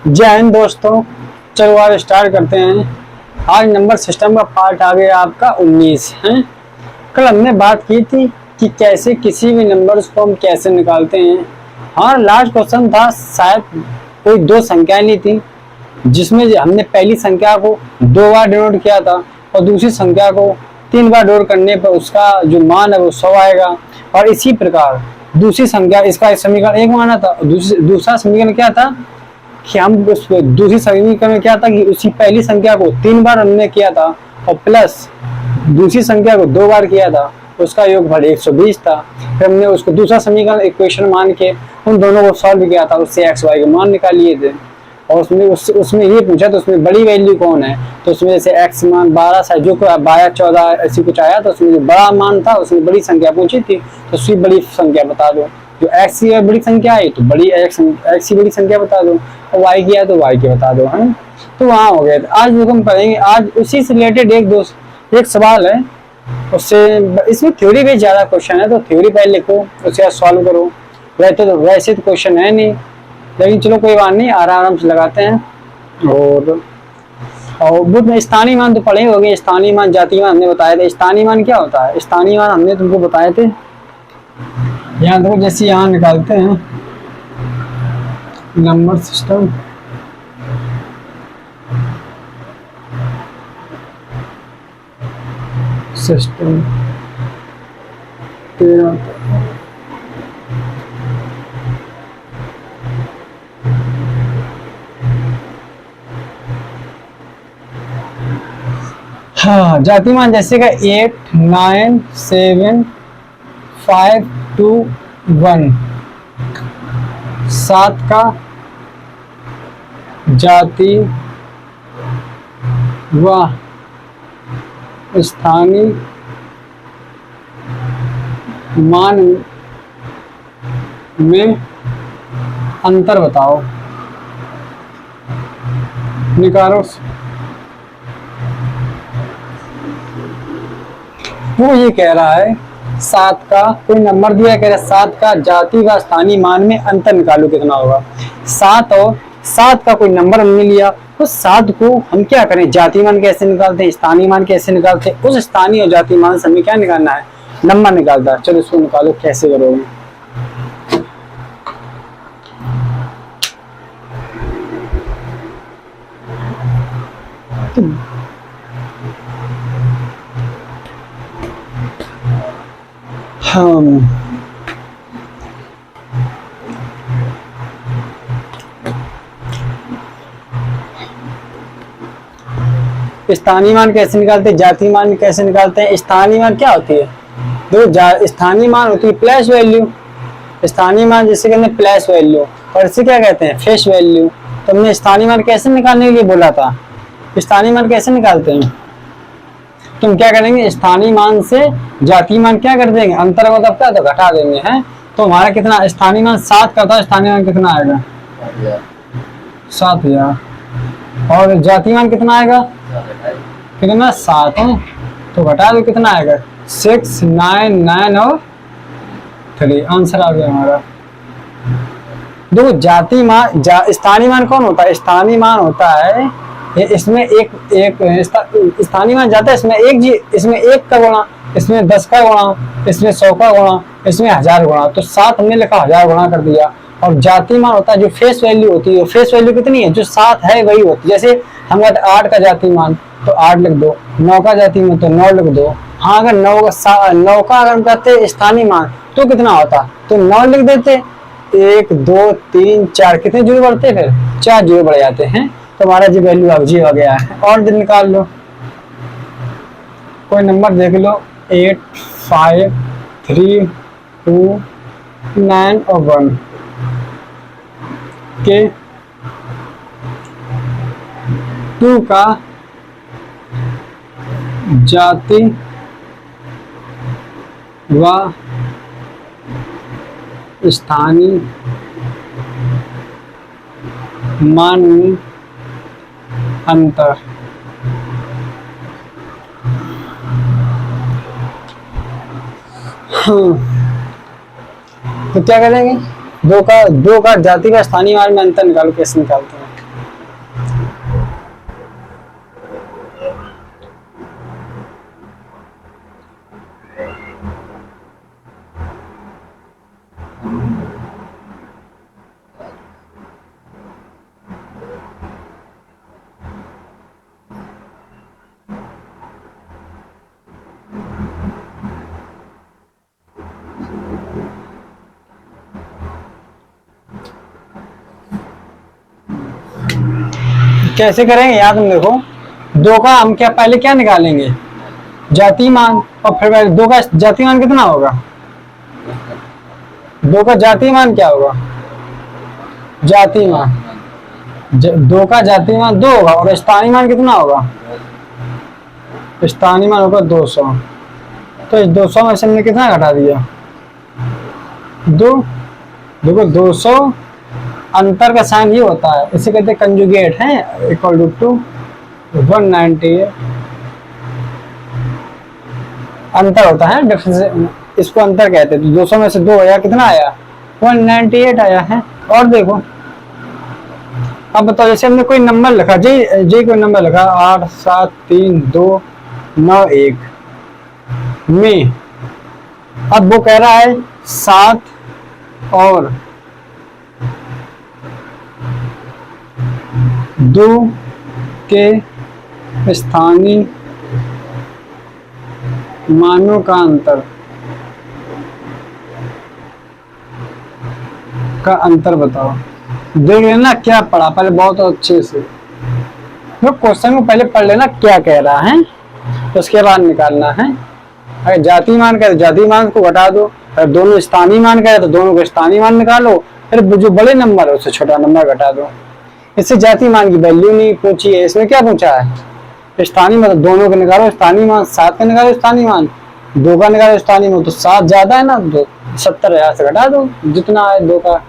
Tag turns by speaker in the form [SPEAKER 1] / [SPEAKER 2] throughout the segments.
[SPEAKER 1] जय हिंद दोस्तों, चलो आज स्टार्ट करते हैं। आज नंबर सिस्टम का पार्ट आ गया आपका 19 है। कल हमने बात की थी कि कैसे किसी भी नंबर को हम कैसे निकालते हैं। हाँ, लास्ट क्वेश्चन था, शायद कोई दो संख्याएं ली थी जिसमें हमने पहली संख्या को 2 बार डिनोट किया था और दूसरी संख्या को 3 बार डिनोट करने पर उसका जो मान है वो 100 आएगा। और इसी प्रकार दूसरी संख्या, इसका समीकरण 1 माना था। दूसरा समीकरण क्या था कि हम उस दूसरी समीकरण में क्या था कि उसी पहली संख्या को 3 बार हमने किया था और प्लस दूसरी संख्या को 2 बार किया था, उसका योगफल 120 था। फिर हमने उसको दूसरा समीकरण इक्वेशन मान के उन दोनों को सॉल्व किया था, उससे एक्स वाई के मान निकाल लिए थे। और उसमें ये पूछा तो उसमें बड़ी वैल्यू कौन है, तो उसमें जैसे एक्स मान 12 था, जो 12 14 ऐसी कुछ आया, तो उसमें जो बड़ा मान था उसमें बड़ी संख्या पूछी थी, तो उसकी बड़ी संख्या बता दो। जो एक्स की बड़ी संख्या आई तो बड़ी एक्स की बड़ी संख्या बता दो, और वाई की है तो वाई की बता दो, है। तो वहाँ हो गया। आज जो हम पढ़ेंगे, आज उसी से रिलेटेड एक सवाल है, उससे इसमें थ्योरी भी ज्यादा क्वेश्चन है, तो थ्योरी पहले लिखो, उसके बाद सॉल्व करो। वैसे तो क्वेश्चन है नहीं, लेकिन चलो कोई बात नहीं, आराम से लगाते हैं। और बुद्ध में स्थानीय मान तो पढ़े होंगे। स्थानीय मान, जातीय मान हमने बताए थे। स्थानीय मान क्या होता है? स्थानीय मान हमने तुमको बताए थे। यहाँ देखो, जैसे यहाँ निकालते हैं नंबर सिस्टम, सिस्टम 13 हाँ, जाति मान जैसे का 8 9 7 5 2 1 7 का जाति व स्थानीय मान में अंतर बताओ, निकालो। वो ये कह रहा है 7 का कोई नंबर दिया, कह रहा है 7 का जाति व स्थानीय मान में अंतर निकालो, कितना होगा। 7 और 7 का कोई नंबर हमने लिया, तो 7 को हम क्या करें, जाति मान कैसे निकालते हैं, स्थानीय मान कैसे निकालते हैं, उस स्थानीय और जाति मान से हमें क्या निकालना है, नंबर निकालता है। चलो इसको निकालो, कैसे करोगे। हम स्थानीय मान कैसे निकालते हैं, जातीय मान कैसे निकालते हैं। स्थानीय मान क्या होती है, देखो स्थानीय मान होती है प्लस वैल्यू। स्थानीय मान जिससे कहते हैं प्लस वैल्यू, और इसे क्या कहते हैं, फेस वैल्यू। तो हमने स्थानीय मान कैसे निकालने के लिए बोला था। स्थानीय मान कैसे निकालते हैं, तुम क्या करेंगे, स्थानीय मान से जातीय मान क्या कर देंगे, अंतर मतलब क्या, तो घटा देंगे, हैं। तो हमारा कितना, स्थानीय मान 7 का था, स्थानीय मान कितना आएगा, 7000। और जातीय मान कितना आएगा, कितना, 7 है, तो घटा दो, कितना आएगा, 6 9 9 और 3। आंसर आ गया हमारा। देखो जातीय मान, स्थानीय मान कौन होता है, स्थानीय मान होता है इसमें एक स्थानीय मान जाता है, इसमें 1 का गुणा, इसमें 10 का गुणा, इसमें 100 का गुणा, इसमें 1000 गुणा। तो 7 हमने लिखा, 1000 गुणा कर दिया। और जातीय मान होता है जो फेस वैल्यू होती है, फेस वैल्यू कितनी है, जो 7 है वही होती है। जैसे हम कहते 8 का जातीय मान तो 8 लिख दो, 9 का जातीय मान तो 9 लिख दो। हाँ, अगर 9 का अगर हम कहते स्थानीय मान तो कितना होता, तो 9 लिख देते। 1 2 3 4 कितने जीरो बढ़ते, फिर 4 जीरो बढ़ जाते हैं। तो हमारा जी वैल्यू अब जी हो गया है। और दिन निकाल लो, कोई नंबर देख लो, 8 5 3 2 9 और 1 के 2 का जाति व स्थानीय मान में अंतर। तो क्या करेंगे, दो का जाति का स्थानीय मान में अंतर निकालो। कैसे निकालते हैं, कैसे करेंगे यार, तुम देखो, दो का हम क्या पहले क्या निकालेंगे, जाति मान, और फिर दो का जाति मान कितना होगा, दो का जाति मान क्या होगा, जाति मान दो का जाति मान 2 होगा, और स्थानीय मान कितना होगा, स्थानीय मान होगा 200। तो इस 200 में से हमने कितना घटा दिया, 2। देखो 200 अंतर का साइन ये होता है, इसे कहते हैं कंजुगेट है, इक्वल टू 198 अंतर होता है, डिफरेंस, इसको अंतर कहते हैं। तो 200 में से 2 आया, कितना आया, 198 आया है। और देखो अब बताओ, जैसे हमने कोई नंबर लिखा, जे कोई नंबर लिखा 8732991 में, अब वो कह रहा है 7 और 2 के स्थानीय मानों का अंतर बताओ। देख लेना क्या पढ़ा पहले बहुत अच्छे से, तो क्वेश्चन को पहले पढ़ लेना क्या कह रहा है, तो उसके बाद निकालना है। अगर जाति मान कहे तो जाति मान को घटा दो, अगर दोनों स्थानीय मान कहे तो दोनों को स्थानीय मान निकालो, फिर जो बड़े नंबर है उससे छोटा नंबर घटा दो। इससे जाति मान की वैल्यू नहीं पूछी है, इसमें क्या पूछा है, स्थानीय मतलब दोनों के निकालो स्थानीय मान, 7 का निकालो स्थानीय मान, 2 का निकालो स्थानीय मान, तो 7 ज्यादा है ना, तो 70,000 से घटा दो जितना है 2 का।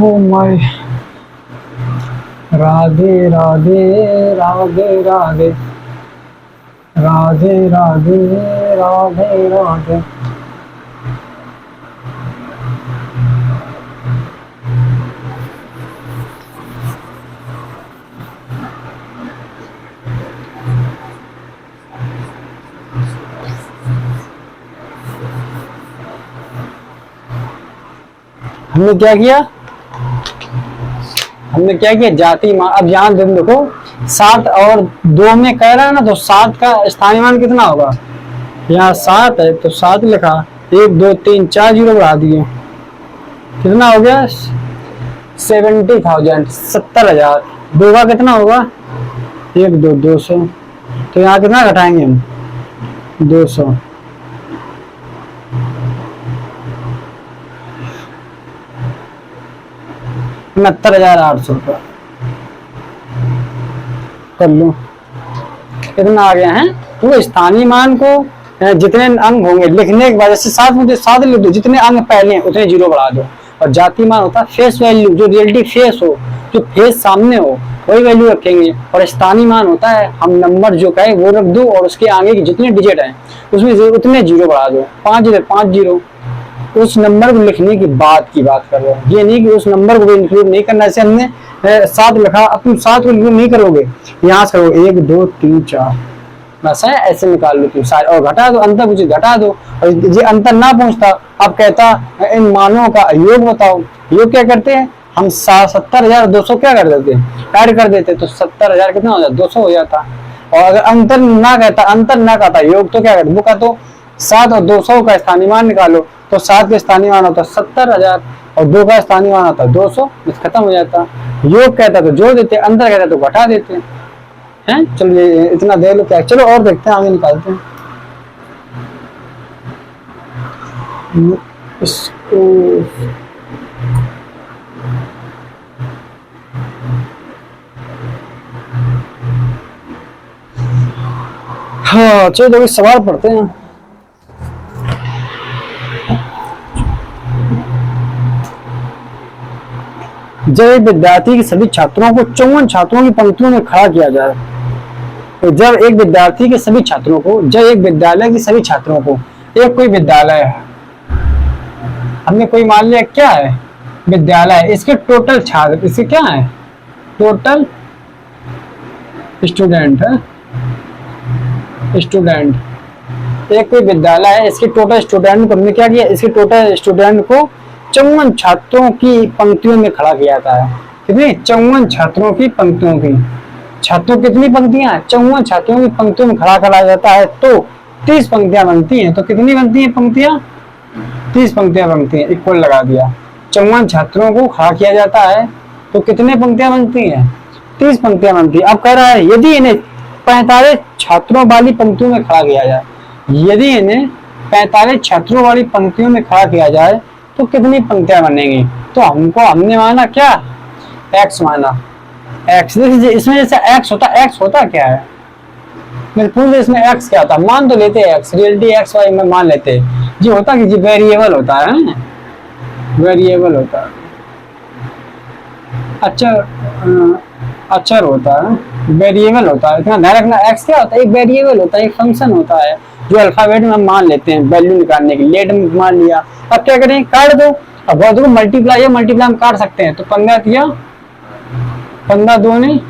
[SPEAKER 1] Oh my Radhe Radhe Radhe Radhe Radhe Radhe Radhe Radhe. हमने क्या किया, हमने क्या किया, जाति मान। अब यहाँ देखो 7 और 2 में कह रहा है ना, तो 7 का स्थानीय मान कितना होगा, यहाँ 7 है तो 7 लिखा, 1 2 3 4 जीरो बढ़ा दिए, कितना हो गया 70,000, 70,000। 2 का कितना होगा 1 2 200, तो यहाँ कितना घटाएंगे हम 200, 69,800 रुपया कर लो, कितना आ गया है। तो स्थानीय मान को जितने अंक होंगे लिखने के बाद, जैसे 7 मुझे 7 लिख दो, जितने अंक पहले हैं उतने जीरो बढ़ा दो। और जाति मान होता है फेस वैल्यू, जो रियलिटी फेस हो, जो फेस सामने हो वही वैल्यू रखेंगे। और स्थानीय मान होता है हम नंबर जो कहे वो रख दो, और उसके आगे के जितने डिजिट हैं उसमें उतने जीरो बढ़ा दो, 5 जीरो उस नंबर को लिखने की बात कर रहे हैं। ये नहीं कि उस नंबर को भी इंक्लूड नहीं करना। जैसे हमने 7 लिखा, अब तुम 7 को इंक्लूड नहीं करोगे, यहाँ से करोगे 1 2 3 4 बस है, ऐसे निकाल लो तुम सारे, और घटा दो, अंतर कुछ घटा दो। और ये अंतर ना पहुंचता, अब कहता इन मानों का योग बताओ। योग क्या करते हैं हम, 70,200 क्या कर देते हैं, ऐड कर देते, तो 70,000 कितना हो जाता, 200 हो जाता। और अगर अंतर ना कहता योग, तो क्या करते, वो कहते 7 और 200 का स्थानीय मान निकालो, तो 7 का स्थानीय मान होता 70,000 और 2 का स्थानीय मान होता 200, खत्म हो जाता। योग कहता तो जोड़ देते, अंतर कहता तो घटा देते हैं। चलो ये इतना दे लो क्या, चलो और देखते हैं, आगे निकालते हैं इसको। हाँ चलो देखो सवाल पढ़ते हैं। जब एक विद्यार्थी के सभी छात्रों को 54 छात्रों की पंक्तियों में खड़ा किया जाए तो जब एक विद्यार्थी के सभी छात्रों को, जब एक विद्यालय के सभी छात्रों को, एक कोई विद्यालय है, हमने कोई मान लिया क्या है विद्यालय, इसके टोटल छात्र, इसके क्या है टोटल स्टूडेंट है, स्टूडेंट, एक कोई विद्यालय है, इसके टोटल स्टूडेंट को हमने क्या किया, इसके टोटल स्टूडेंट को 54 छात्रों की पंक्तियों में खड़ा किया जाता है। कितनी 54 छात्रों की पंक्तियों की, छात्रों कितनी पंक्तियां, 54 छात्रों की पंक्तियों में खड़ा करा जाता है तो 30 पंक्तियां बनती हैं। तो कितनी बनती हैं पंक्तियां, 30 पंक्तियां बनती हैं, इक्वल लगा दिया। 54 छात्रों को खड़ा किया जाता है तो कितने पंक्तियां बनती हैं, 30 पंक्तियां बनती है। अब कह रहा है यदि इन्हें 45 छात्रों वाली पंक्तियों में खड़ा किया जाए, यदि इन्हें 45 छात्रों वाली पंक्तियों में खड़ा किया जाए तो कितनी पंक्तियां बनेंगी। तो हमने माना क्या, x माना, x। इसमें जैसे x होता क्या है, मैं पूछ इसमें x क्या होता है, मान तो लेते हैं x, रियलिटी x y में मान लेते हैं जी, होता कि जी वेरिएबल होता है, वेरिएबल होता है, अक्षर होता है, वेरिएबल होता है, इतना ध्यान रखना। x क्या होता है, एक वेरिएबल होता है, एक फंक्शन होता है जो अल्फाबेट में हम मान लेते हैं वैल्यू निकालने के लिए, लेट में मान लिया। अब क्या करें, काट दो, अब बहुत को मल्टीप्लाई है, मल्टीप्लाई हम काट सकते हैं। तो 15 दिया, 15 दूनी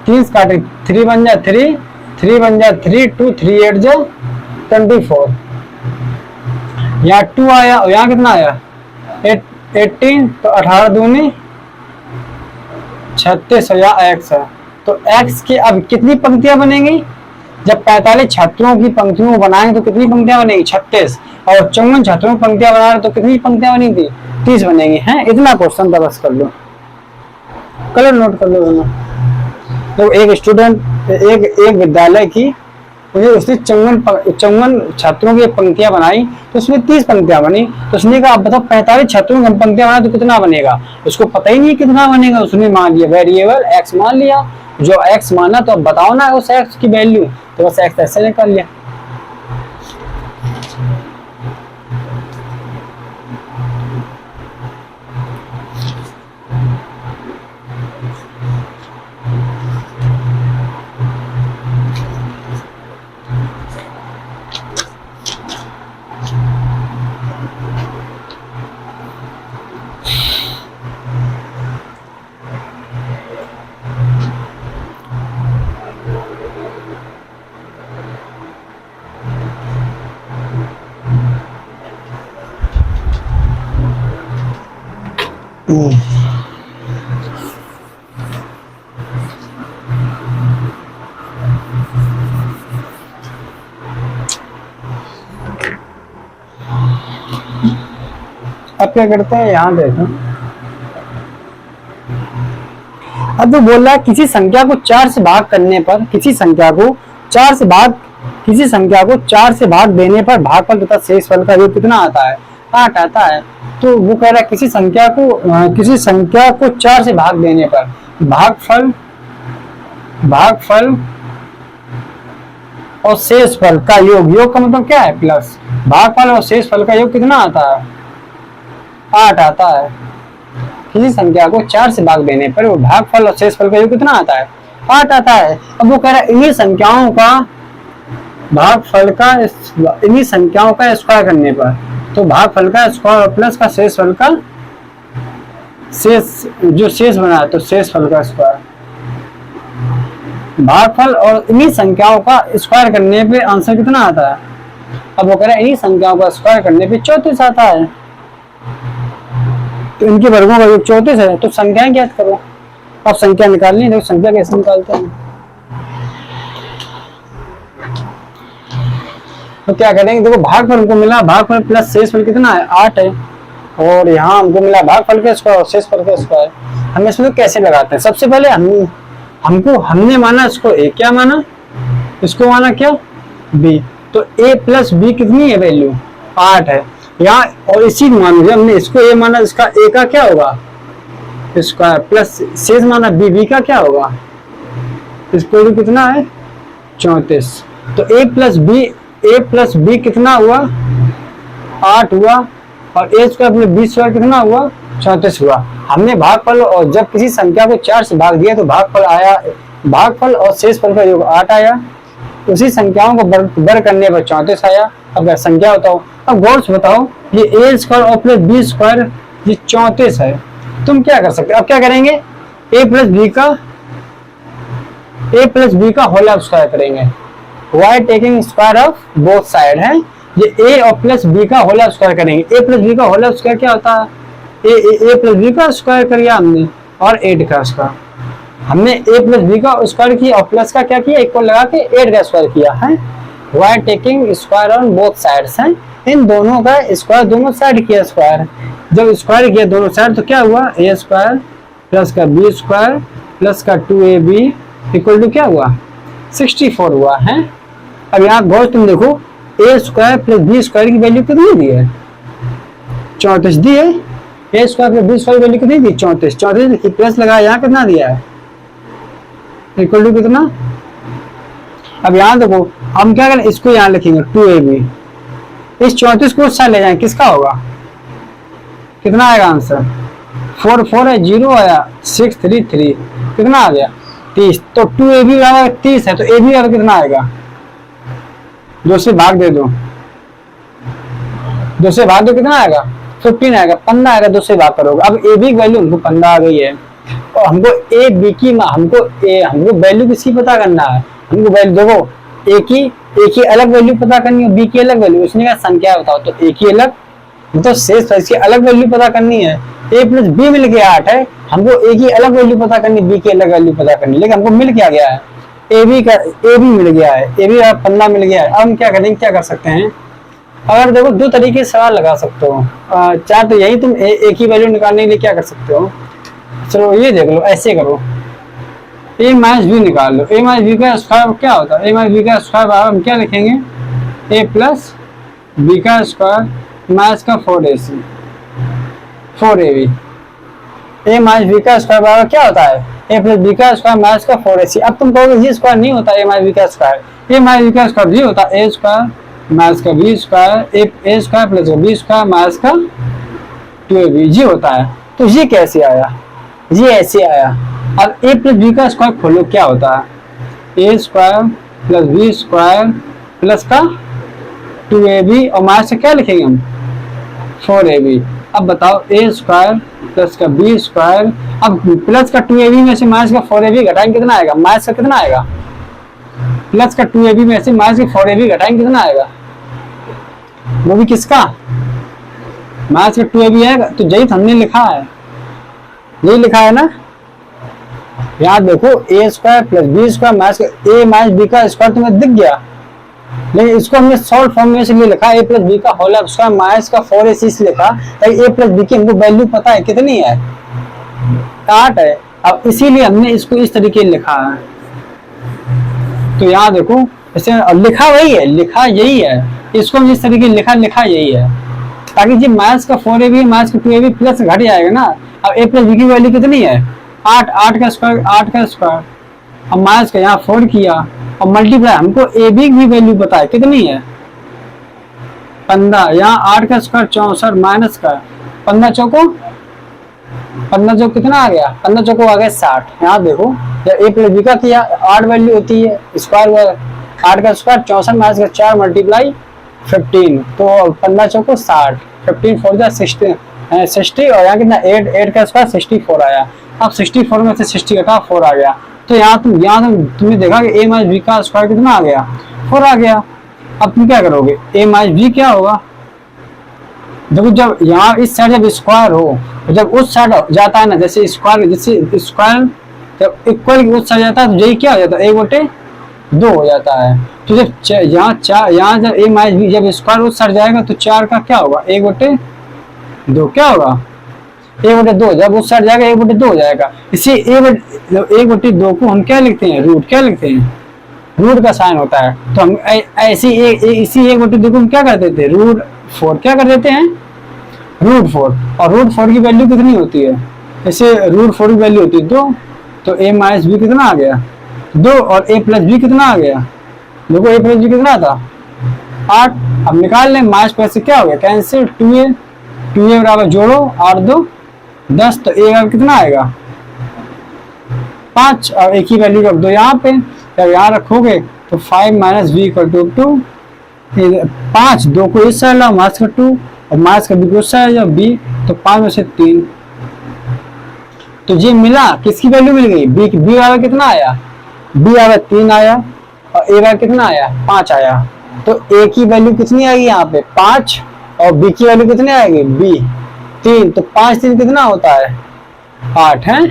[SPEAKER 1] 30 काटे, 3 बन जाए 3, 3 बन जाए 3, 2 3 8 जा 24, यहाँ 2 आया और यहाँ कितना आया 18, तो 18 दूनी 36 या x है। तो x के अब कितनी पंक्तियां बनेंगी, जब 45 छात्रों की पंक्तियों को बनाएंगे तो कितनी पंक्तियां बनेगी 36, और 54 छात्रों की पंक्तियां बना रहे तो कितनी पंक्तियां बनी थी 30 बनेंगी हैं। इतना क्वेश्चन था, बस कर लो, कलर नोट कर लो दोनों। तो एक स्टूडेंट, एक विद्यालय की उसने 54 छात्रों की पंक्तियां बनाई तो उसमें 30 पंक्तियां बनी। तो उसने कहा आप बताओ 45 छात्रों की पंक्तियां बनाए तो कितना बनेगा, उसको पता ही नहीं कितना बनेगा, उसने मान लिया वेरिएबल x मान लिया, जो x माना तो अब बताओ ना उस x की वैल्यू, तो बस x ऐसे निकाल लिया। अब क्या करते हैं, यहां देखो, अब तो बोल रहा है किसी संख्या को 4 से भाग करने पर, किसी संख्या को 4 से भाग देने पर भागफल तथा शेषफल का योग कितना आता है, 8 आता है। तो वो कह रहा है किसी संख्या को 4 से भाग देने पर भागफल और शेषफल का योग का मतलब क्या है प्लस, भागफल और शेषफल का योग कितना आता है 8 आता है। किसी संख्या को 4 से भाग देने पर वो भागफल और शेषफल का योग कितना आता है 8 आता है। अब वो कह रहा है इन्हीं संख्याओं का भागफल का, इन्हीं संख्याओं का स्क्वायर करने पर, तो भागफल का स्क्वायर प्लस का शेषफल का जो शेष बना है तो शेषफल का स्क्वायर, भागफल और इन्हीं संख्याओं का स्क्वायर करने पे आंसर कितना आता है। अब वो कह रहा है इन्हीं संख्याओं का स्क्वायर करने पे 34 आता है, तो इनके वर्गों का योग 34 है। तो संख्याएं ज्ञात करो, अब संख्या निकालनी है, तो संख्या कैसे निकालते हैं, तो क्या करेंगे, देखो भागफल हमको मिला, भागफल प्लस शेषफल कितना है 8 है, और यहाँ हमको मिला भागफल का स्क्वायर और शेषफल का स्क्वायर। हम इसमें तो कैसे लगाते हैं, सबसे पहले हमने माना इसको a, क्या माना इसको माना क्या b, तो a प्लस b कितनी है वैल्यू 8 है यहाँ, और इसी मान हमने इसको a माना, इसका a का क्या होगा स्क्वायर प्लस शेष माना b का क्या होगा, इसको भी कितना है 34। तो a प्लस b कितना हुआ 8 हुआ, और a square plus b square कितना हुआ 34 हुआ। हमने भागफल, और जब किसी संख्या को 4 से भाग दिया तो भागफल आया भागफल और शेषफल का योग 8 आया। उसी संख्याओं को वर्ग करने पर 34 आया। अब अगर संख्या बताओ, अब गौर से बताओ, ये ए स्क्वायर और प्लस बी स्क्वायर ये 34 है। तुम क्या कर सकते हो, अब क्या करेंगे, ए प्लस बी का होल स्क्वायर करेंगे। Why taking square of both side है, ये ए और प्लस बी का होल स्क्वायर करेंगे। ए प्लस बी का होल स्क्वायर क्या होता है, ए प्लस बी का स्क्वायर कर लिया हमने और 8 का स्क्वायर। हमने ए प्लस बी का स्क्वायर किया और प्लस का क्या किया, इक्वल लगा के 8 का स्क्वायर किया है। Why taking square on both sides है, इन दोनों का स्क्वायर दोनों साइड किया स्क्वायर। जब स्क्वायर किया दोनों साइड तो क्या हुआ, ए स्क्वायर प्लस का बी स्क्वायर प्लस का 2ab इक्वल टू क्या हुआ, 64 हुआ है। अब यहाँ गौर तुम देखो, A square plus B square की वैल्यू कितनी दी है, 34 दी है। A square plus B square value कितनी दी, 34 प्लस लगा, यहाँ कितना दिया है, इक्वल टू कितना। अब यहाँ देखो हम क्या करें, इसको यहाँ लिखेंगे 2ab, इस 34 को उस साइड ले जाएं, किसका होगा, कितना आएगा आंसर, 4 4 है, 0 आया, 6 3 3 कितना आ गया 30। तो 2ab बराबर 30 है, तो ab बराबर कितना आएगा, 2 से भाग दे दो, 2 से भाग दो कितना आएगा, 15 आएगा, 15 आएगा, 2 से भाग करोगे। अब ab की वैल्यू हमको 15 आ गई है और हमको ए बी की हमको वैल्यू किसकी पता करना है, हमको वैल्यू देखो, ए की अलग वैल्यू पता करनी है, बी की अलग वैल्यू। उसने कहा संख्या बताओ, तो ए की अलग, तो शेष इसकी अलग वैल्यू पता करनी है। ए प्लस बी मिल गया 8 है, हमको ए की अलग वैल्यू पता करनी, बी की अलग वैल्यू पता करनी, लेकिन हमको मिल क्या गया है, ए बी मिल गया है, ए बी 15 मिल गया है। अब हम क्या करेंगे, क्या कर सकते हैं, अगर देखो 2 तरीके से सवाल लगा सकते हो, चाहे तो यही तुम ए की वैल्यू निकालने के लिए क्या कर सकते हो, चलो ये देख लो, ऐसे करो, ए माइनस बी निकाल लो। ए माइनस बी का स्क्वायर क्या होता है, ए माइनस बी का स्क्वायर बराबर हम क्या लिखेंगे, ए प्लस बी का स्क्वायर माइनस का 4ac 4ab। ए माइनस बी का स्क्वायर बराबर क्या होता है, ए प्लस बी का स्क्वायर माइनस का 4ac। अब तुम कहोगे ये स्क्वायर नहीं होता ए माइनस बी का स्क्वायर, ए माइनस बी का स्क्वायर ये होता है ए स्क्वायर माइनस का B square, A square plus B square minus का 2ab ये होता है। तो ये कैसे आया, ये ऐसे आया। अब ए प्लस बी का स्क्वायर खोलो, क्या होता है, A square plus B square plus का 2ab और माइनस से क्या लिखेंगे हम 4ab। अब बताओ ए स्क्वायर प्लस का बी स्क्वायर, अब प्लस का 2ab में से माइनस का 4ab घटाएंगे कितना आएगा, माइनस का कितना आएगा, प्लस का 2ab में से माइनस का 4ab घटाएंगे कितना आएगा, वो भी किसका, माइनस का 2ab आएगा। तो यही हमने लिखा है, यही लिखा है ना। यहाँ देखो A square plus B square minus A minus B का स्क्वायर तुम्हें दिख गया, लेकिन इसको हमने सॉल्व फॉर्म में इसलिए लिखा ए प्लस बी का होल स्क्वायर माइनस का 4ac इसलिए लिखा ताकि ए प्लस बी की हमको वैल्यू पता है कितनी है, 8 है। अब इसीलिए हमने इसको इस तरीके लिखा है। तो यहाँ देखो इसे लिखा वही है, लिखा यही है, इसको जिस तरीके लिखा यही है, ताकि जी माइनस का 4ab माइनस का 2ab प्लस घट जाएगा ना। अब ए प्लस बी की वैल्यू कितनी है 8, 8 का स्क्वायर, अब माइनस का यहाँ 4 किया और मल्टीप्लाई, हमको ए बी की वैल्यू पता है कितनी है 15, यहाँ 8 का स्क्वायर 64 माइनस का 15 चौको कितना आ गया, 15 चौको आ गया 60। यहाँ देखो जब ए प्लस बी का किया 8 वैल्यू होती है स्क्वायर, 8 का स्क्वायर 64 माइनस का 4 मल्टीप्लाई 15, तो 15 चौको 60, 15 4 जा 60 और यहाँ कितना 8 का स्क्वायर 64 आया। अब 64 में से 60 घटा 4 आ गया। तो यहाँ तुमने देखा कि ए माइनस बी का स्क्वायर कितना आ गया 4 आ गया। अब तुम क्या करोगे, ए माइनस बी क्या होगा, देखो जब यहाँ इस साइड जब स्क्वायर हो, जब उस साइड जाता है ना, जैसे स्क्वायर जब इक्वल उस साइड जाता है तो यही क्या हो जाता है 1/2 हो जाता है। तो जब यहाँ जब ए माइनस बी जब स्क्वायर उस साइड जाएगा तो 4 का क्या होगा 1/2 क्या होगा 1/2, जब उस साइड जाएगा 1/2 हो जाएगा। इसी 1/2 को हम क्या लिखते हैं, रूट क्या लिखते हैं, रूट का साइन होता है। तो हम ऐसी इसी 1/2 को हम क्या कर देते हैं √4 क्या कर देते हैं √4, और √4 की वैल्यू कितनी होती है, ऐसे √4 की वैल्यू होती है 2, तो a माइनस बी कितना आ गया 2 और a प्लस बी कितना आ गया, देखो a प्लस बी कितना था 8। अब निकाल लें, माइनस प्लस से क्या हो गया कैंसिल, 2a बराबर जोड़ो 8 2 10, तो a बराबर कितना आएगा 5 और एक ही वैल्यू रख दो यहाँ पे। जब यहाँ रखोगे तो 5 माइनस बी इक्वल टू 2, 5 2 को इस साइड लाओ, माइनस का 2 और माइनस का बी को इस साइड जाओ बी, तो 5 में से 3, तो ये मिला, किसकी वैल्यू मिल गई, बी वाला कितना आया, बी वाला 3 आया और ए वाला कितना आया 5 आया। तो ए की वैल्यू कितनी आएगी यहाँ पे 5 और बी की वैल्यू कितनी आएगी बी 3, तो 5 3 कितना होता है 8 है।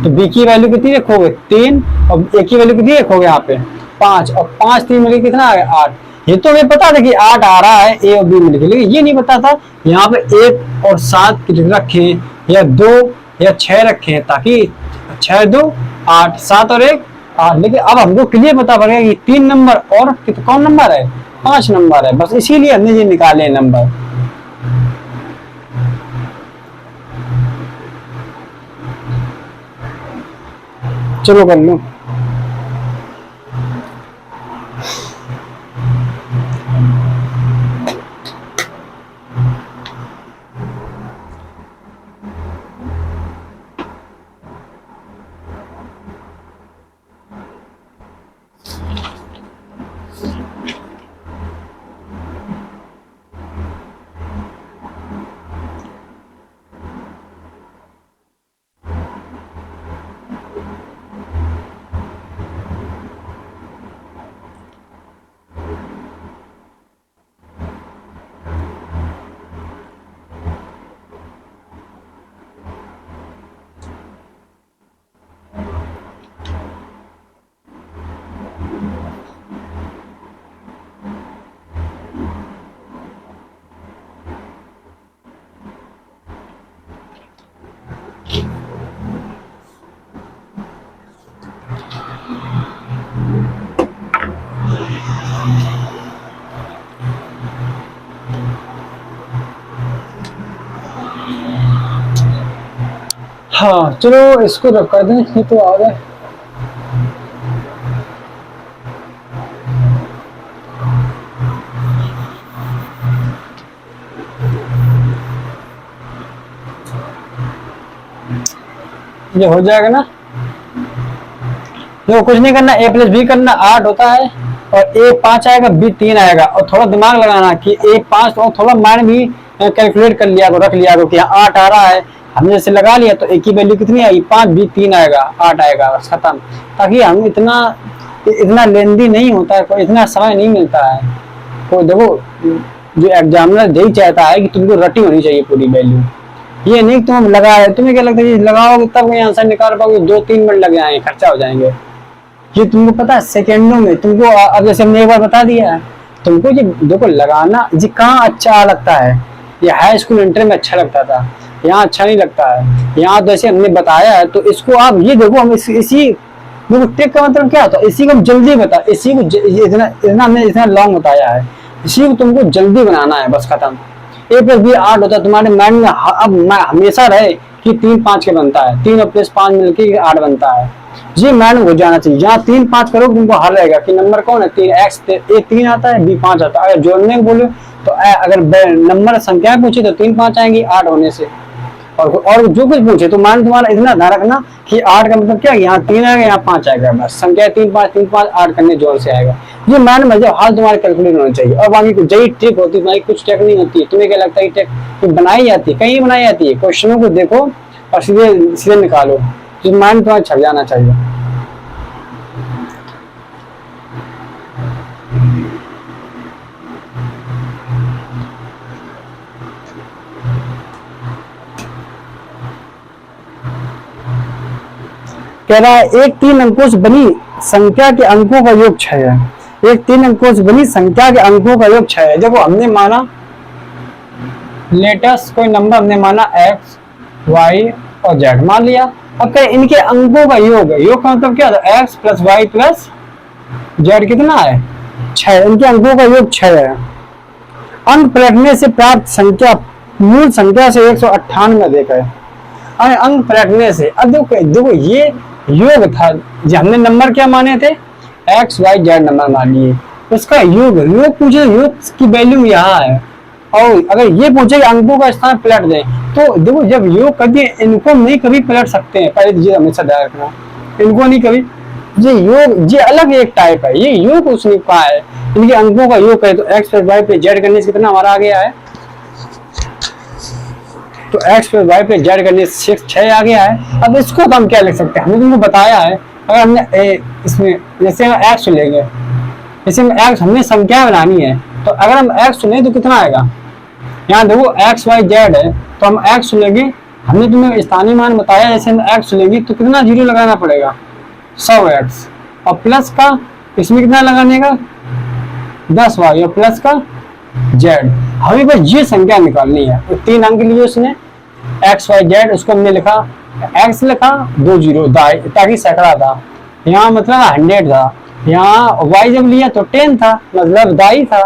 [SPEAKER 1] तो बी की वैल्यू कितनी रखोगे 3 और ए की वैल्यू कितनी रखोगे यहाँ पे 5 और 5 3 मिलकर कितना आ गया 8। ये तो हमें पता था कि 8 आ रहा है ए और बी मिलकर, लेकिन ये नहीं पता था यहाँ पे 1 और 7 रखे या 2 या 6 रखे हैं, ताकि 6 2 8 7 और 1 8। लेकिन अब हमको क्लियर पता पड़ गया कि 3 नंबर और कौन नंबर है 5 नंबर है, बस इसीलिए हमने ये निकाले नंबर। चलो कर लो। हाँ चलो इसको रख कर दें, ये तो आ गए। ये हो जाएगा ना, देखो कुछ नहीं करना, a प्लस बी करना 8 होता है और a 5 आएगा b 3 आएगा, और थोड़ा दिमाग लगाना कि a 5 तो थोड़ा माइंड भी कैलकुलेट कर लिया को, रख लिया को कि 8 आ रहा है, हमने जैसे लगा लिया तो a की वैल्यू कितनी आएगी 5 b 3 आएगा 8 आएगा, बस खत्म। ताकि हम इतना लेंदी नहीं होता है, इतना समय नहीं मिलता है। तो देखो जो एग्जामिनर यही चाहता है कि तुमको रटी होनी चाहिए पूरी वैल्यू, ये नहीं तुम लगाए, तुम्हें क्या लगता है लगाओगे तब ये आंसर निकाल पाओगे, 2-3 मिनट लग जाएंगे, खर्चा हो जाएंगे। ये तुमको पता है सेकेंडों में तुमको, अब जैसे हमने एक बार बता दिया है तुमको, ये देखो लगाना जी कहाँ अच्छा लगता है, ये हाई स्कूल इंटर में अच्छा लगता था, यहाँ अच्छा नहीं लगता है। यहाँ जैसे हमने बताया है तो इसको आप ये देखो, हम इसी देखो टेक का मतलब क्या होता है, इसी को जल्दी बता, इसी को इतना हमने इतना लॉन्ग बताया है, इसी को तुमको जल्दी बनाना है, बस खत्म। a प्लस बी 8 होता है तुम्हारे माइंड में, अब हमेशा रहे कि 3 5 के बनता है, 3 और प्लस 5 मिलकर 8 बनता है, ये माइंड हो जाना चाहिए। जहाँ 3 5 करोगे तुमको हल रहेगा कि नंबर कौन है 3, x a 3 आता है b 5 आता है। अगर जोड़ने को बोले तो अगर नंबर संख्या पूछे तो 3 5 आएंगी 8 होने से, और जो कुछ पूछे तो मान तुम्हारा इतना ध्यान रखना कि 8 का मतलब क्या, यहाँ 3 आएगा यहाँ 5 आएगा, बस संख्या 3 5 8 करने जोर से आएगा। ये मान में जब हाल तुम्हारे कैलकुलेट होना चाहिए, और बाकी कुछ यही ट्रिक होती है, कुछ टेक नहीं होती है। तुम्हें क्या लगता है कि टेक बनाई जाती है, कहीं बनाई जाती है, क्वेश्चनों को देखो और सीधे निकालो, जो माइंड तुम्हारा छप जाना चाहिए। कह रहा है एक 3 अंकों से बनी संख्या के अंकों का योग 6 है, एक 3 अंकों से बनी संख्या के अंकों का योग 6 है। देखो हमने माना लेटेस्ट कोई नंबर हमने माना x y और z मान लिया, अब कह इनके अंकों का योग है, योग का मतलब क्या होता है x plus Y plus z कितना है 6, इनके अंकों का योग 6 है। अंक पलटने से प्राप्त संख्या मूल संख्या से 198 अधिक है, अंक पलटने से। अब देखो ये योग था, हमने नंबर क्या माने थे x y z नंबर मान लिए, उसका योग पूछे तो योग की वैल्यू यहाँ है, और अगर ये पूछे अंकों का स्थान पलट दे तो देखो जब योग कर दिए इनको नहीं कभी पलट सकते हैं, पहले ये हमेशा ध्यान रखना। इनको नहीं कभी, ये योग ये अलग एक टाइप है, ये योग उसने कहा है, इनके अंकों का योग है। तो एक्स प्लस वाई पे जेड करने से कितना हमारा आ गया है, तो एक्स प्लस वाई पे जेड करने से 6 आ गया है। अब इसको तो हम क्या लिख सकते हैं, हमने तुमको बताया है, अगर हमने इसमें जैसे हम एक्स लेंगे, जैसे एक्स हमने संख्या बनानी है, तो अगर हम एक्स लें तो कितना आएगा, यहाँ देखो एक्स वाई जेड है, तो हम एक्स लेंगे, हमने तुम्हें स्थानीय मान बताया, जैसे हम एक्स लेंगे तो कितना जीरो लगाना पड़ेगा, 100x, और प्लस का इसमें कितना लगाने का 10y, और प्लस का z। हमें बस ये संख्या निकालनी है, तो 3 अंक लिए उसने एक्स वाई जेड, उसको हमने लिखा x लिखा 2 जीरो ताकि सैकड़ा था, यहाँ मतलब 100 था, यहाँ y जब लिया तो 10 था, मतलब दाई था,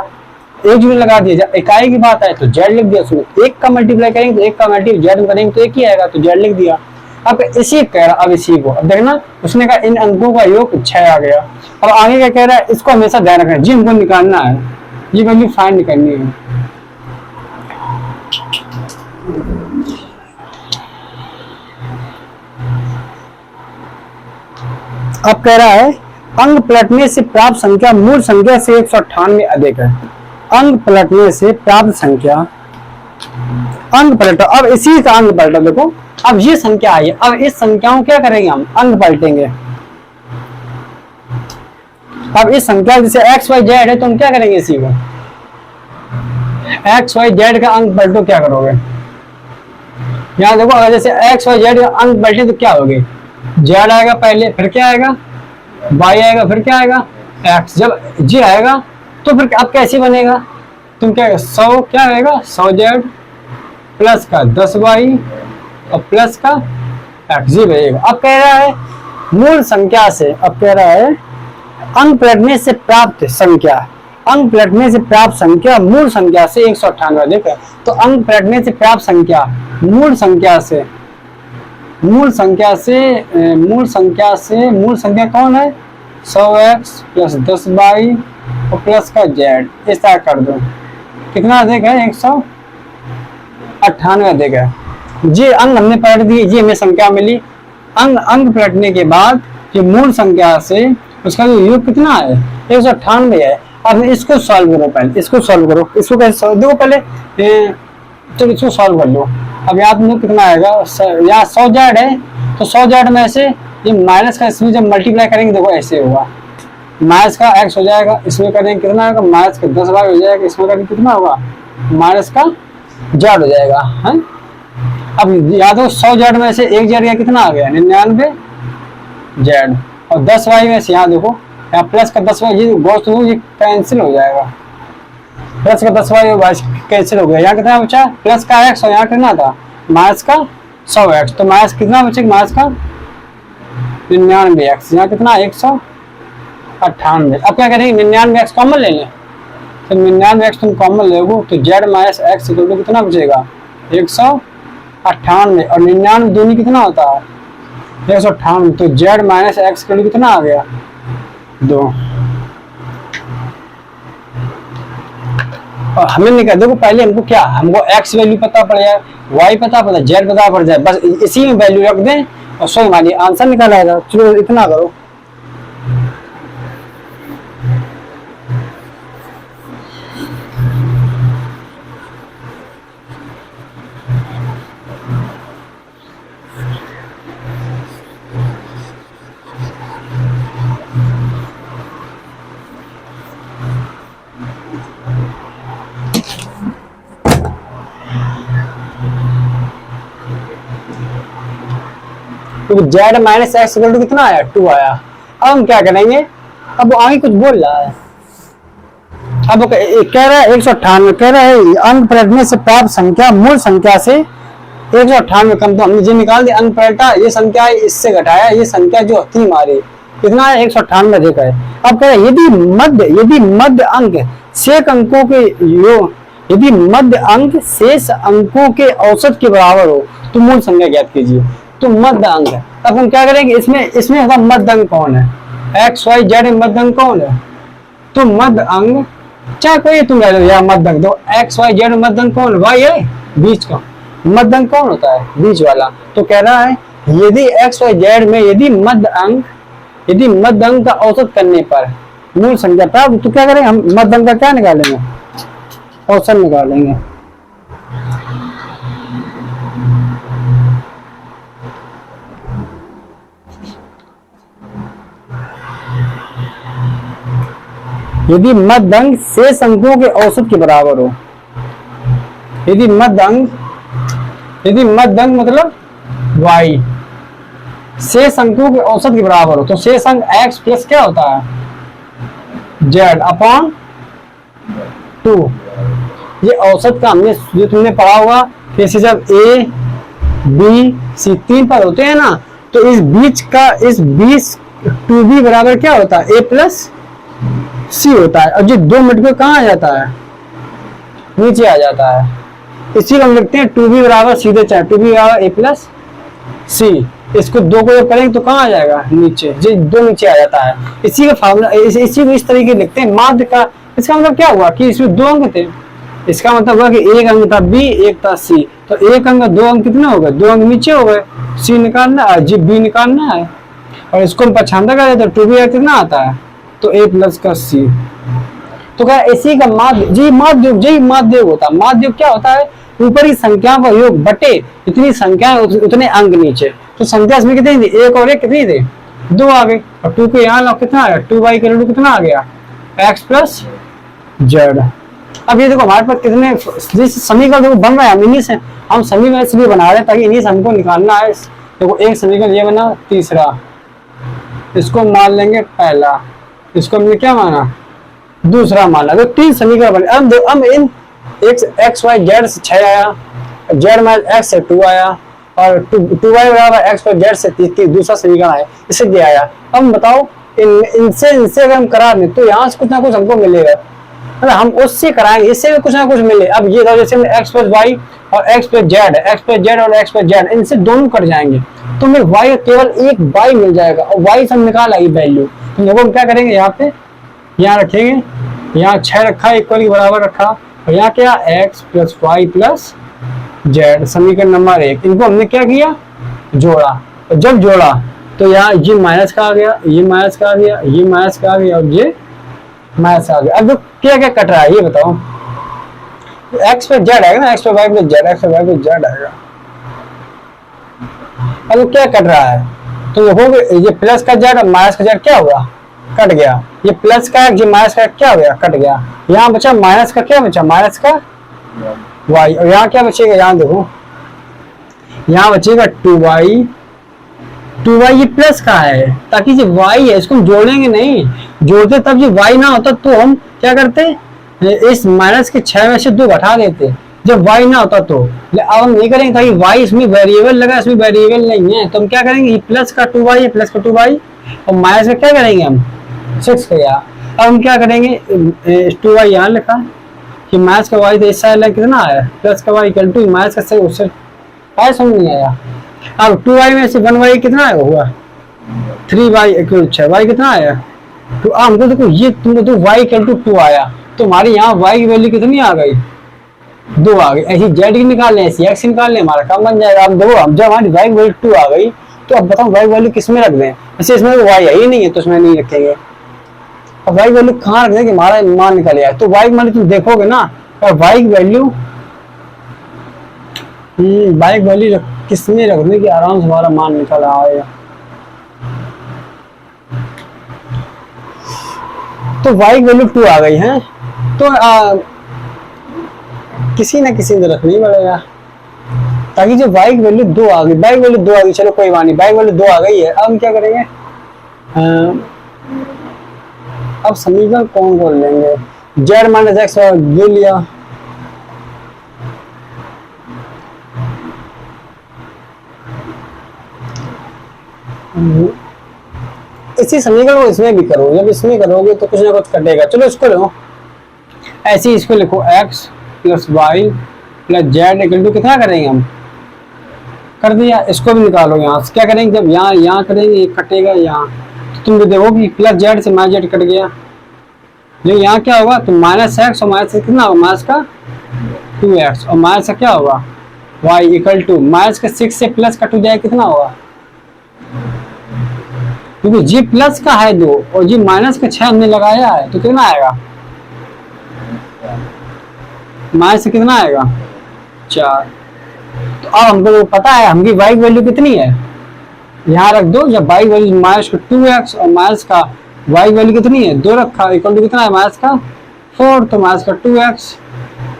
[SPEAKER 1] 1 जीरो लगा दिया। जब इकाई की बात है तो z लिख दिया, उसमें 1 का मल्टीप्लाई करेंगे तो 1 का मल्टीप्लाई z में करेंगे तो 1 ही आएगा, तो z लिख दिया। अब इसी कह रहा, अब इसी को अब देखना, उसने कहा इन अंकों का योग 6 आ गया। अब आगे क्या कह रहा है, इसको हमेशा ध्यान रखना, जी हमको निकालना है, ये वैल्यू फाइंड करनी है। अब कह रहा है अंक पलटने से प्राप्त संख्या मूल संख्या से 198 अधिक है। अंक पलटने से प्राप्त संख्या, अंक पलटो, अब इसी का अंक पलटो, देखो अब ये संख्या आई है, अब इस संख्याओं क्या करेंगे हम, अंक पलटेंगे। अब इस संख्या जैसे एक्स वाई जेड है तो हम क्या करेंगे, इसी को एक्स वाई जेड का अंक पलटो, क्या करोगे, यहाँ देखो अगर जैसे एक्स वाई जेड का अंक पलटे तो क्या होगे, जेड आएगा पहले, फिर क्या आएगा वाई आएगा, फिर क्या आएगा एक्स। जब जी आएगा तो फिर अब कैसे बनेगा, तुम क्या 100 क्या आएगा 100 जेड प्लस का 10 वाई और प्लस का एक्स, जी बनेगा। अब कह रहा है मूल संख्या से, अब कह रहा है अंक पलटने से प्राप्त संख्या, अंक पलटने से प्राप्त संख्या मूल संख्या से 198 अधिक है। तो अंक पलटने से प्राप्त संख्या मूल संख्या से, मूल संख्या से मूल संख्या कौन है 100x प्लस 10y और प्लस का z, इस तरह कर दो, कितना अधिक है 198 अधिक है। ये अंक हमने पलट दिए, ये हमें संख्या मिली। अंक पलटने के बाद ये मूल संख्या से उसका जो योग कितना है 198 है। अब इसको सॉल्व करो, पहले इसको सॉल्व करो, इसको कैसे सॉल्व, देखो पहले चलो इसको सॉल्व कर लो। अब याद में कितना आएगा, यहाँ 100 जेड है तो 100 जेड में से ये माइनस का इसमें जब मल्टीप्लाई करेंगे देखो ऐसे होगा, माइनस का एक्स हो जाएगा, इसमें करेंगे कितना होगा माइनस का 10 वाई हो जाएगा, इसमें करेंगे कितना होगा माइनस का जेड हो जाएगा है। अब याद हो 100 जेड में से 1 जेड का कितना आ गया 99 जेड, और 10 वाई में से यहाँ देखो यहाँ प्लस का 10 वाई, ये गोश्त ये कैंसिल हो जाएगा, प्लस का 10 वाई कैंसिल हो गया, यहाँ कितना बचा प्लस का एक्स और यहाँ कितना था माइनस का 100x, तो माइनस कितना बचेगा माइनस का 99x, यहाँ कितना 198। अब क्या करेंगे 99x कॉमन ले लें, तो 99x तुम कॉमन लोगे तो z माइनस एक्स कितना बचेगा 198, और 99 दूनी कितना होता है 198, तो z माइनस एक्स कितना आ गया 2। और हमें निकाल देखो पहले हमको क्या, हमको x वैल्यू पता पड़ जाए, y पता पड़ जाए, z पता पड़ जाए, बस इसी में वैल्यू रख दें और सो हमारी आंसर निकल आएगा। चलो इतना करो। तो z माइनस एक्स कितना आया 2 आया। अब हम क्या करेंगे, अब वो आगे कुछ बोल रहा है, अब कह रहा है 198, कह रहा है अंक पलटने से प्राप्त संख्या मूल संख्या से 198 कम, तो हमने जो निकाल दिया अंक पलटा, ये संख्या इससे घटाया, ये संख्या जो थी हमारी कितना है 198 अधिक है। अब कह रहा है यदि मध्य अंक शेष अंकों के योग, यदि मध्य अंक शेष अंकों के औसत के बराबर हो तो मूल संख्या ज्ञात कीजिए। तो मध्य अंक है, अब हम क्या करेंगे इसमें मध्य अंक कौन है एक्स वाई जेड में मध्य अंक कौन है, तो मध्य अंक चाहे कोई तुम ले लो या मध्य अंक, तो एक्स वाई जेड में मध्य अंक कौन है वाई है, बीच का मध्य अंक कौन होता है बीच वाला। तो कह रहा है यदि एक्स वाई जेड में यदि मध्य अंक का औसत करने पर मूल संख्या प्राप्त, तो क्या करेंगे हम? मध्य अंक का क्या निकालेंगे? औसत निकालेंगे। यदि मध्य अंक शेष अंकों के औसत के बराबर हो, यदि मध्य अंक मतलब y शेष अंकों के औसत के बराबर हो, तो शेष अंक x प्लस क्या होता है? z upon 2। ये औसत का हमने जो तुमने पढ़ा होगा कि जब a b c 3 पद होते हैं ना, तो इस बीच 2b बराबर क्या होता है? a प्लस सी होता है। और जो 2 मिनट में कहाँ आ जाता है? नीचे आ जाता है। इसी को हम लिखते हैं 2b बराबर सीधे 4, 2b बराबर a प्लस सी। इसको 2 को जब करेंगे तो कहाँ आ जाएगा? नीचे। जो 2 नीचे आ जाता है। इसी का फार्मूला इसी को इस तरीके लिखते हैं माध्य का। इसका मतलब क्या हुआ कि इसमें 2 अंक थे। इसका मतलब हुआ कि एक अंक था b, एक था c, तो एक अंक 2 अंक कितने हो गए? 2 अंक नीचे हो गए। c निकालना है, जी b निकालना है, और इसको हम पछांदा कर देते तो 2b कितना आता है? तो a प्लस का c। तो क्या इसी का माध्य होता है। माध्य क्या होता है? ऊपरी संख्याओं का योग बटे इतनी संख्याएं उतने अंक नीचे। तो संख्या इसमें कितनी थी? 1 और 1 कितनी थी? 2 आ गए। और 2 को यहाँ लाओ, कितना आ गया? 2y के रूट कितना आ गया? x plus z। अब ये देखो हमारे पास कितने समीकरण देखो बन रहा है। हम इन्हीं से हम समीकरण इसलिए बना रहे हैं ताकि इन्हीं से हमको निकालना है। देखो एक समीकरण ये बना, तीसरा इसको मान लेंगे पहला, इसको हमने क्या माना? दूसरा माना। तो 3 समीकरण बने। अब इन एक्स वाई जेड से 6 आया, जेड माइनस एक्स से 2 आया, और 2y बराबर एक्स प्लस जेड से 3 दूसरा समीकरण आया, इससे ये आया। अब बताओ इनसे अगर हम करा दें तो यहाँ से कुछ ना कुछ हमको मिलेगा। मतलब हम उससे कराएंगे, इससे भी कुछ ना कुछ मिले। अब ये जैसे एक्स प्लस वाई और एक्स प्लस जेड और एक्स प्लस जेड, इनसे दोनों कट जाएंगे तो हमें y केवल एक y मिल जाएगा, और y से हम निकाला ये वैल्यू। तो देखो हम क्या करेंगे, यहाँ पे यहाँ रखेंगे, यहाँ 6 रखा इक्वल के बराबर रखा, और यहाँ क्या? x plus Y plus Z, समीकरण नंबर 1। इनको हमने क्या किया? जोड़ा। और जब जोड़ा तो यहाँ ये माइनस का आ गया, ये माइनस का आ गया, ये माइनस का आ गया, और ये माइनस आ गया। अब क्या क्या कट रहा है ये बताओ? x प्लस जेड आएगा ना, x plus Y plus Z, x plus Y plus Z आएगा। अब क्या कट रहा है? तो देखो ये प्लस का जेड और माइनस का जेड क्या हुआ? कट गया। ये प्लस का ये माइनस का क्या हो गया? कट गया। यहाँ बचा माइनस का, क्या बचा? माइनस का y, और यहाँ क्या बचेगा? यहाँ देखो यहाँ बचेगा 2y ये प्लस का है, ताकि ये y है इसको हम जोड़ेंगे नहीं, जोड़ते तब ये y ना होता तो हम क्या करते? इस माइनस के 6 में से 2 घटा देते जब y ना होता तो। अब हम नहीं करेंगे ताकि y इसमें वेरिएबल लगा, इसमें वेरिएबल नहीं है, तो हम क्या करेंगे? ये प्लस का 2y है, प्लस का 2y, और माइनस का क्या करेंगे हम? 6 का। अब हम क्या करेंगे? 2y यहाँ लिखा कि माइनस का y तो इस साइड कितना आया? प्लस का y इक्वल टू माइनस का 6, उससे आया समझ नहीं आया। अब 2y में से 1y कितना आया हुआ? 3y इक्वल 6, y कितना आया? तो हमको देखो ये तुमको तो y इक्वल टू 2 आया, तो हमारी यहाँ y की वैल्यू कितनी आ गई? 2 आ गई। ऐसी z की निकाल लें, ऐसी x निकाल लें, हमारा काम बन जाएगा। अब देखो हम जब हमारी y की वैल्यू 2 आ गई तो अब बताओ y की वैल्यू किस में रख दें? ऐसे इसमें तो y है ही नहीं है तो इसमें नहीं रखेंगे। अब y की वैल्यू कहाँ रख दें कि हमारा मान निकल आए? तो y की वैल्यू तुम देखोगे ना, और y की वैल्यू किस में रखने की आराम से हमारा मान निकल आएगा। तो y की वैल्यू 2 आ गई है, तो किसी ना किसी में रखनी पड़ेगा, ताकि जो y की वैल्यू 2 आ गई, y की वैल्यू 2 आ गई, चलो कोई बात नहीं, y की वैल्यू 2 आ गई है। अब हम क्या करेंगे? अब समीकरण कौन लेंगे? z माइनस एक्स ले लिया, इसी समीकरण को इसमें भी करो। जब इसमें करोगे तो कुछ ना कुछ कटेगा। चलो इसको लो, ऐसे इसको लिखो x plus Y plus Z equal to कितना करेंगे हम? कर दिया। इसको भी निकालो यहाँ से। क्या करेंगे? जब यहाँ करेंगे ये कटेगा यहाँ, तो तुम देखो कि प्लस जेड से माइनस जेड कट गया, जो यहाँ क्या होगा? तो माइनस एक्स और माइनस कितना होगा? माइनस का 2x, और माइनस का क्या होगा? y इक्वल टू माइनस का 6 से प्लस का 2 जाए कितना होगा? क्योंकि जी प्लस का है 2 और जी माइनस का 6 हमने लगाया है, तो कितना आएगा, माइनस से कितना आएगा 4। तो अब हमको तो पता है हमकी y की वैल्यू कितनी है, यहाँ रख दो, जब y वैल्यू माइनस का 2x और माइनस का y वैल्यू कितनी है 2 रखा, इक्वल टू कितना है माइनस का 4, तो माइनस का 2x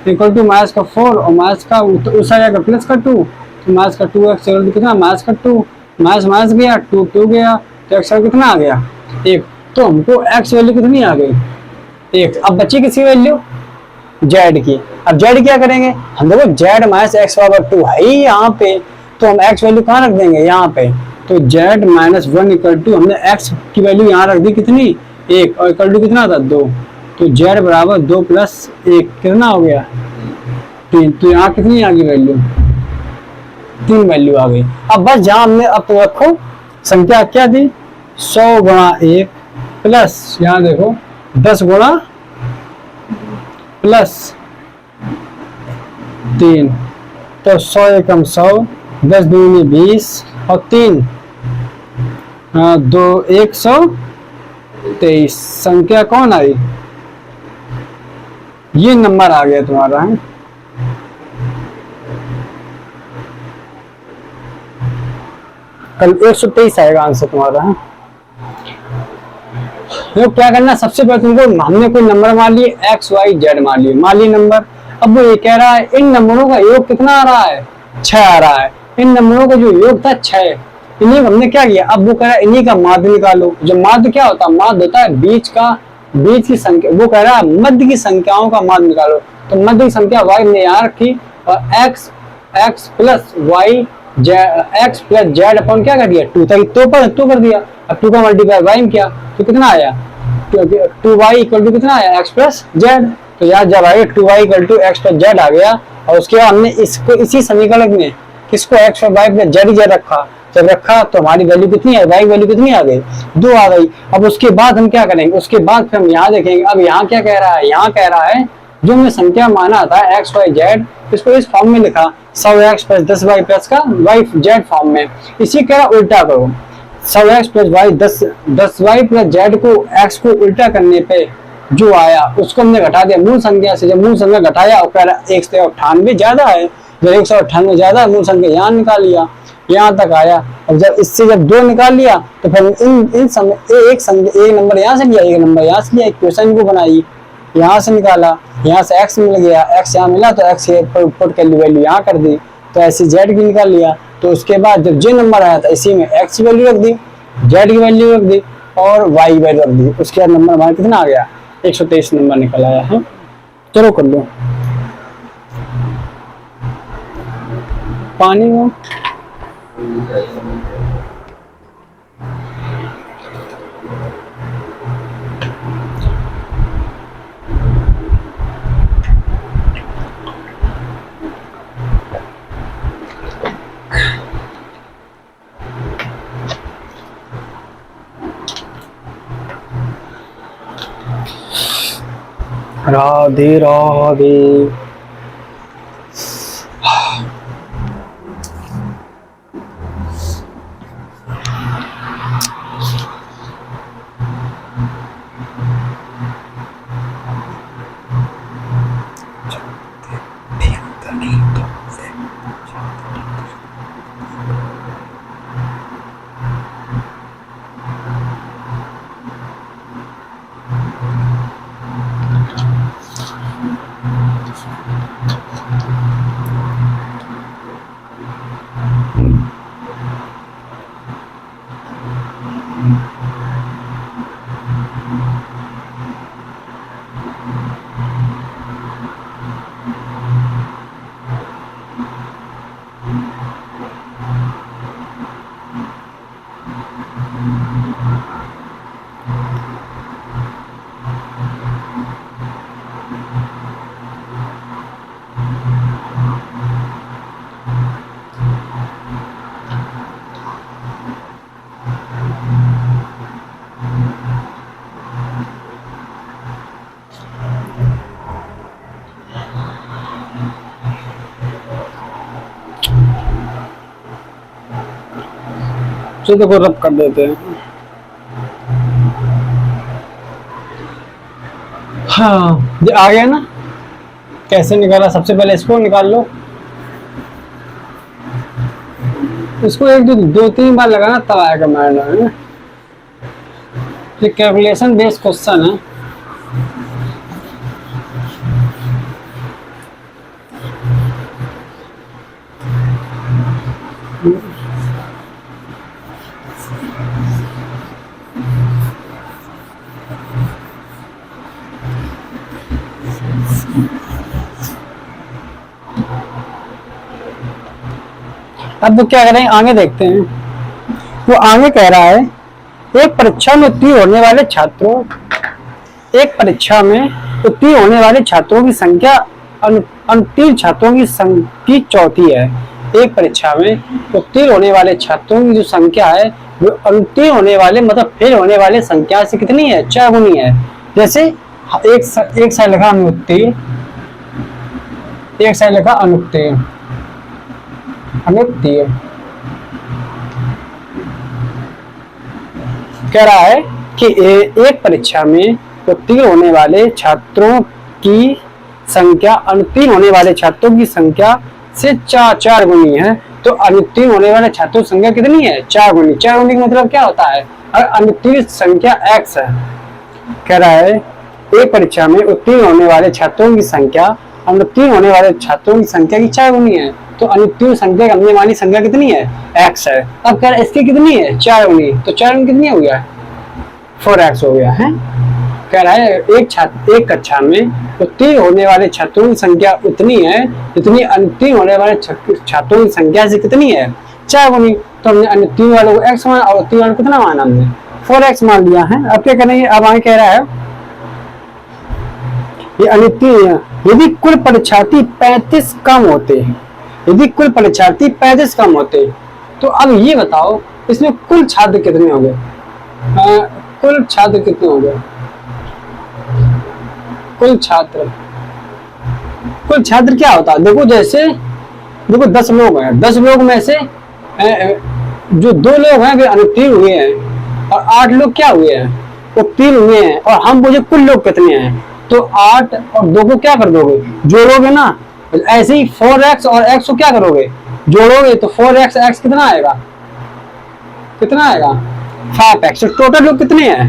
[SPEAKER 1] इक्वल टू माइनस का 4 और माइनस का तो उस आ जाएगा प्लस का 2, तो माइनस का 2x इक्वल टू कितना माइनस का 2, माइनस माइनस गया 2 गया, तो x कितना आ गया 1। तो हमको x वैल्यू कितनी आ गई 1। अब बची किसी वैल्यू z की। अब z क्या करेंगे हम, देखो z माइनस एक्स पावर 2 है ही यहाँ पे, तो हम x वैल्यू कहाँ रख देंगे यहाँ पे, तो z माइनस 1 इक्वल टू हमने x की वैल्यू यहाँ रख दी कितनी 1 और इक्वल टू कितना था 2, तो z बराबर 2 प्लस 1 कितना हो गया 3। तो यहाँ कितनी आ गई वैल्यू 3 वैल्यू आ गई। अब बस जहाँ हमने, अब तो रखो संख्या क्या थी 100 गुणा 1 प्लस यहाँ देखो 10 गुणा प्लस 3, तो 100 एकम 100, 10 दूनी 20 और 3 2 123। संख्या कौन आई, ये नंबर आ गया तुम्हारा है। कल 123 आएगा आंसर तुम्हारा है। तो क्या करना, सबसे पहले तुमको हमने कोई नंबर मान लिए x y z मान लिए नंबर। अब वो ये कह रहा है इन नंबरों का योग कितना आ रहा है 6 आ रहा है, इन नंबरों का जो योग था 6, इन्हीं हमने क्या किया, अब वो कह रहा है इन्हीं का माध्य निकालो। जो माध्य क्या होता है, माध्य होता है बीच की संख्या, वो कह रहा है मध्य की संख्याओं का माध्य निकालो। तो मध्य की संख्या y हमने यहाँ रखी और x plus y x plus Z अपन क्या कर दिया 2 था, 2 पर 2 कर दिया। अब 2 का मल्टीप्लाई y में किया तो कितना आया 2y इक्वल टू कितना आया x प्लस जेड। तो यार जब आएगा 2y equal to x plus Z आ गया, और उसके बाद हमने इसको इसी समीकरण में किसको x और y प्लस जेड रखा, जब रखा तो हमारी वैल्यू कितनी है, y वैल्यू कितनी आ गई 2 आ गई। अब उसके बाद हम क्या करेंगे, उसके बाद फिर हम यहाँ देखेंगे। अब यहाँ क्या कह रहा है, यहाँ कह रहा है जो हमने संख्या माना था x y z, इसको इस फॉर्म में लिखा 100x प्लस 10y प्लस का y z फॉर्म में। इसी का उल्टा करो, 100x plus y 10y plus z को x को उल्टा करने पे जो आया उसको हमने घटा दिया मूल संख्या से। जब मूल संख्या घटाया और कह रहा 198 ज्यादा है, जब 198 ज्यादा है मूल संख्या यहाँ निकाल लिया, यहाँ तक आया। अब जब इससे जब 2 निकाल लिया तो फिर इन समय एक नंबर यहाँ से लिया, एक नंबर यहाँ से लिया, इक्वेशन को बनाई, यहाँ से निकाला, यहाँ से x मिल गया, x यहाँ मिला तो x पुट कर ली, वैल्यू यहाँ कर दी, तो ऐसे z की निकाल लिया। तो उसके बाद जब जो नंबर आया था इसी में x की वैल्यू रख दी, z की वैल्यू रख दी और y की वैल्यू रख दी। उसके बाद नंबर हमारा कितना आ गया 123 नंबर निकल आया है। चलो कर लो पानी में राधे राधे। चलो को रब कर देते हैं। हाँ ये आ गया ना, कैसे निकाला? सबसे पहले इसको निकाल लो, इसको एक दो तीन बार लगाना तब आएगा मारना, है ना। ये कैलकुलेशन बेस्ड क्वेश्चन है। अब तो क्या करेंगे, आगे देखते हैं। वो आगे कह रहा है एक परीक्षा में उत्तीर्ण होने वाले छात्रों, एक परीक्षा में उत्तीर्ण होने वाले छात्रों की संख्या अनुत्तीर्ण छात्रों की चौथी है। एक परीक्षा में उत्तीर्ण होने वाले छात्रों की जो संख्या है वो अनुत्तीर्ण होने वाले मतलब फेल होने वाले संख्या से कितनी है? 4 गुनी है। जैसे एक साइड लिखा अनुत्तीर्ण, एक साइड लिखा अनुत्तीर्ण, अनुत्तीर्ण कह रहा है कि एक परीक्षा में उत्तीर्ण होने वाले छात्रों की संख्या अनुत्तीर्ण होने वाले छात्रों की संख्या से 4 गुनी है। तो अनुत्तीर्ण होने वाले छात्रों की संख्या कितनी है? 4 गुनी। 4 गुनी का मतलब क्या होता है? अगर अनुत्तीर्ण संख्या x है, कह रहा है एक परीक्षा में उत्तीर्ण होने वाले छात्रों की संख्या अनुत्तीर्ण होने वाले छात्रों की संख्या की 4 गुनी है। तो अनुत्तीर्ण संख्या हमने मानी संख्या कितनी है? x है। अब कह रहा है इसकी कितनी है? 4 गुनी। तो 4 गुनी कितनी हो गया? 4x हो गया है। कह रहा है एक कक्षा में उत्तीर्ण होने वाले छात्रों की संख्या उतनी है जितनी अनुत्तीर्ण होने वाले छात्रों की संख्या से कितनी है? 4 गुनी। तो हमने अनुत्तीर्ण वालों को x माना और उत्तीर्ण वालों को कितना माना? हमने 4x मान लिया है। अब क्या करेंगे? अब आगे कह रहा है ये अनुत्तीर्ण यदि कुल परीक्षार्थी 35 कम होते, यदि कुल परीक्षार्थी 35 कम होते, तो अब ये बताओ इसमें कुल छात्र कितने हो गए? कुल छात्र कितने हो गए? कुल छात्र क्या होता है? देखो जैसे देखो 10 लोग हैं, 10 लोग में से जो 2 लोग हैं वे अनुत्तीर्ण हुए हैं और 8 लोग क्या हुए हैं? उत्तीर्ण हुए हैं। और हम पूछे कुल लोग कितने हैं, तो 8 और 2 को क्या कर दोगे? जोड़ोगे ना। ऐसे ही 4x और x को क्या करोगे? जोड़ोगे। तो 4x x कितना आएगा? कितना आएगा? 5x। तो टोटल लोग कितने हैं?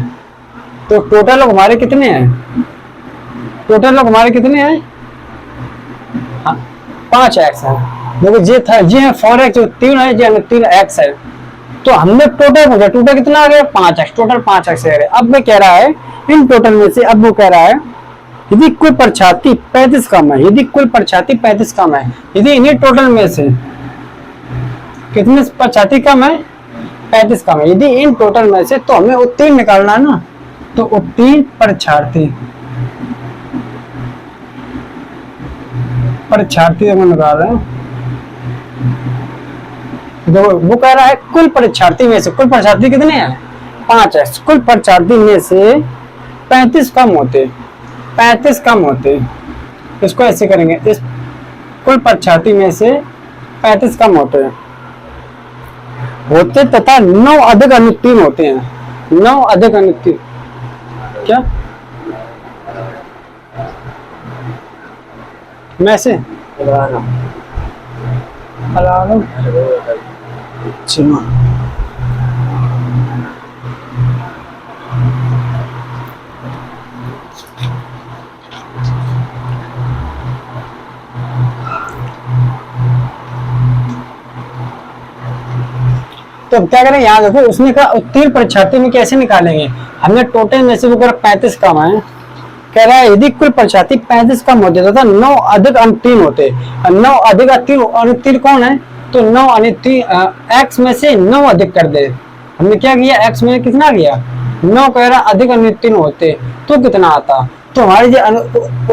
[SPEAKER 1] तो टोटल लोग हमारे कितने हैं? टोटल लोग हमारे कितने हैं? हाँ 5x है। देखो ये था, ये है 4x जो 3 है, ये अनुत्तीर्ण x है। तो हमने टोटल पूछा, टोटल कितना आ गया? 5x। टोटल 5x है। अब मैं कह रहा है इन टोटल में से, अब वो कह रहा है यदि कुल परीक्षार्थी 35 कम है, यदि कुल परीक्षार्थी 35 कम है, यदि इन्हीं टोटल में से कितने परीक्षार्थी कम है? 35 कम है। यदि इन टोटल में से, तो हमें उत्तीर्ण निकालना है ना। तो उत्तीर्ण परीक्षार्थी हम निकाल रहे हैं। वो कह रहा है कुल परीक्षार्थी में से, कुल परीक्षार्थी कितने हैं? 5x। कुल परीक्षार्थी में से 35 कम होते, 35 कम होते। इसको ऐसे करेंगे, इस कुल परीक्षार्थी में से 35 कम होते तथा 9 अधिक अनुत्तीर्ण होते हैं। 9 अधिक अनुत्तीर्ण क्या? मैसे अलार्म तो क्या करें? यहाँ देखो उसने कहा उत्तीर्ण परीक्षार्थी में कैसे निकालेंगे? हमने टोटल में से वो कर 35 कम है। कह रहा है यदि कुल परीक्षार्थी 35 कम होते तथा 9 अधिक अनुत्तीर्ण होते। 9 अधिक अनुत्तीर्ण कौन है? तो 9 अनुत्तीर्ण x में से 9 अधिक कर दे। हमने क्या किया? x में कितना किया? 9 कह रहा अधिक अनुत्तीर्ण होते तो कितना आता? तो हमारे जो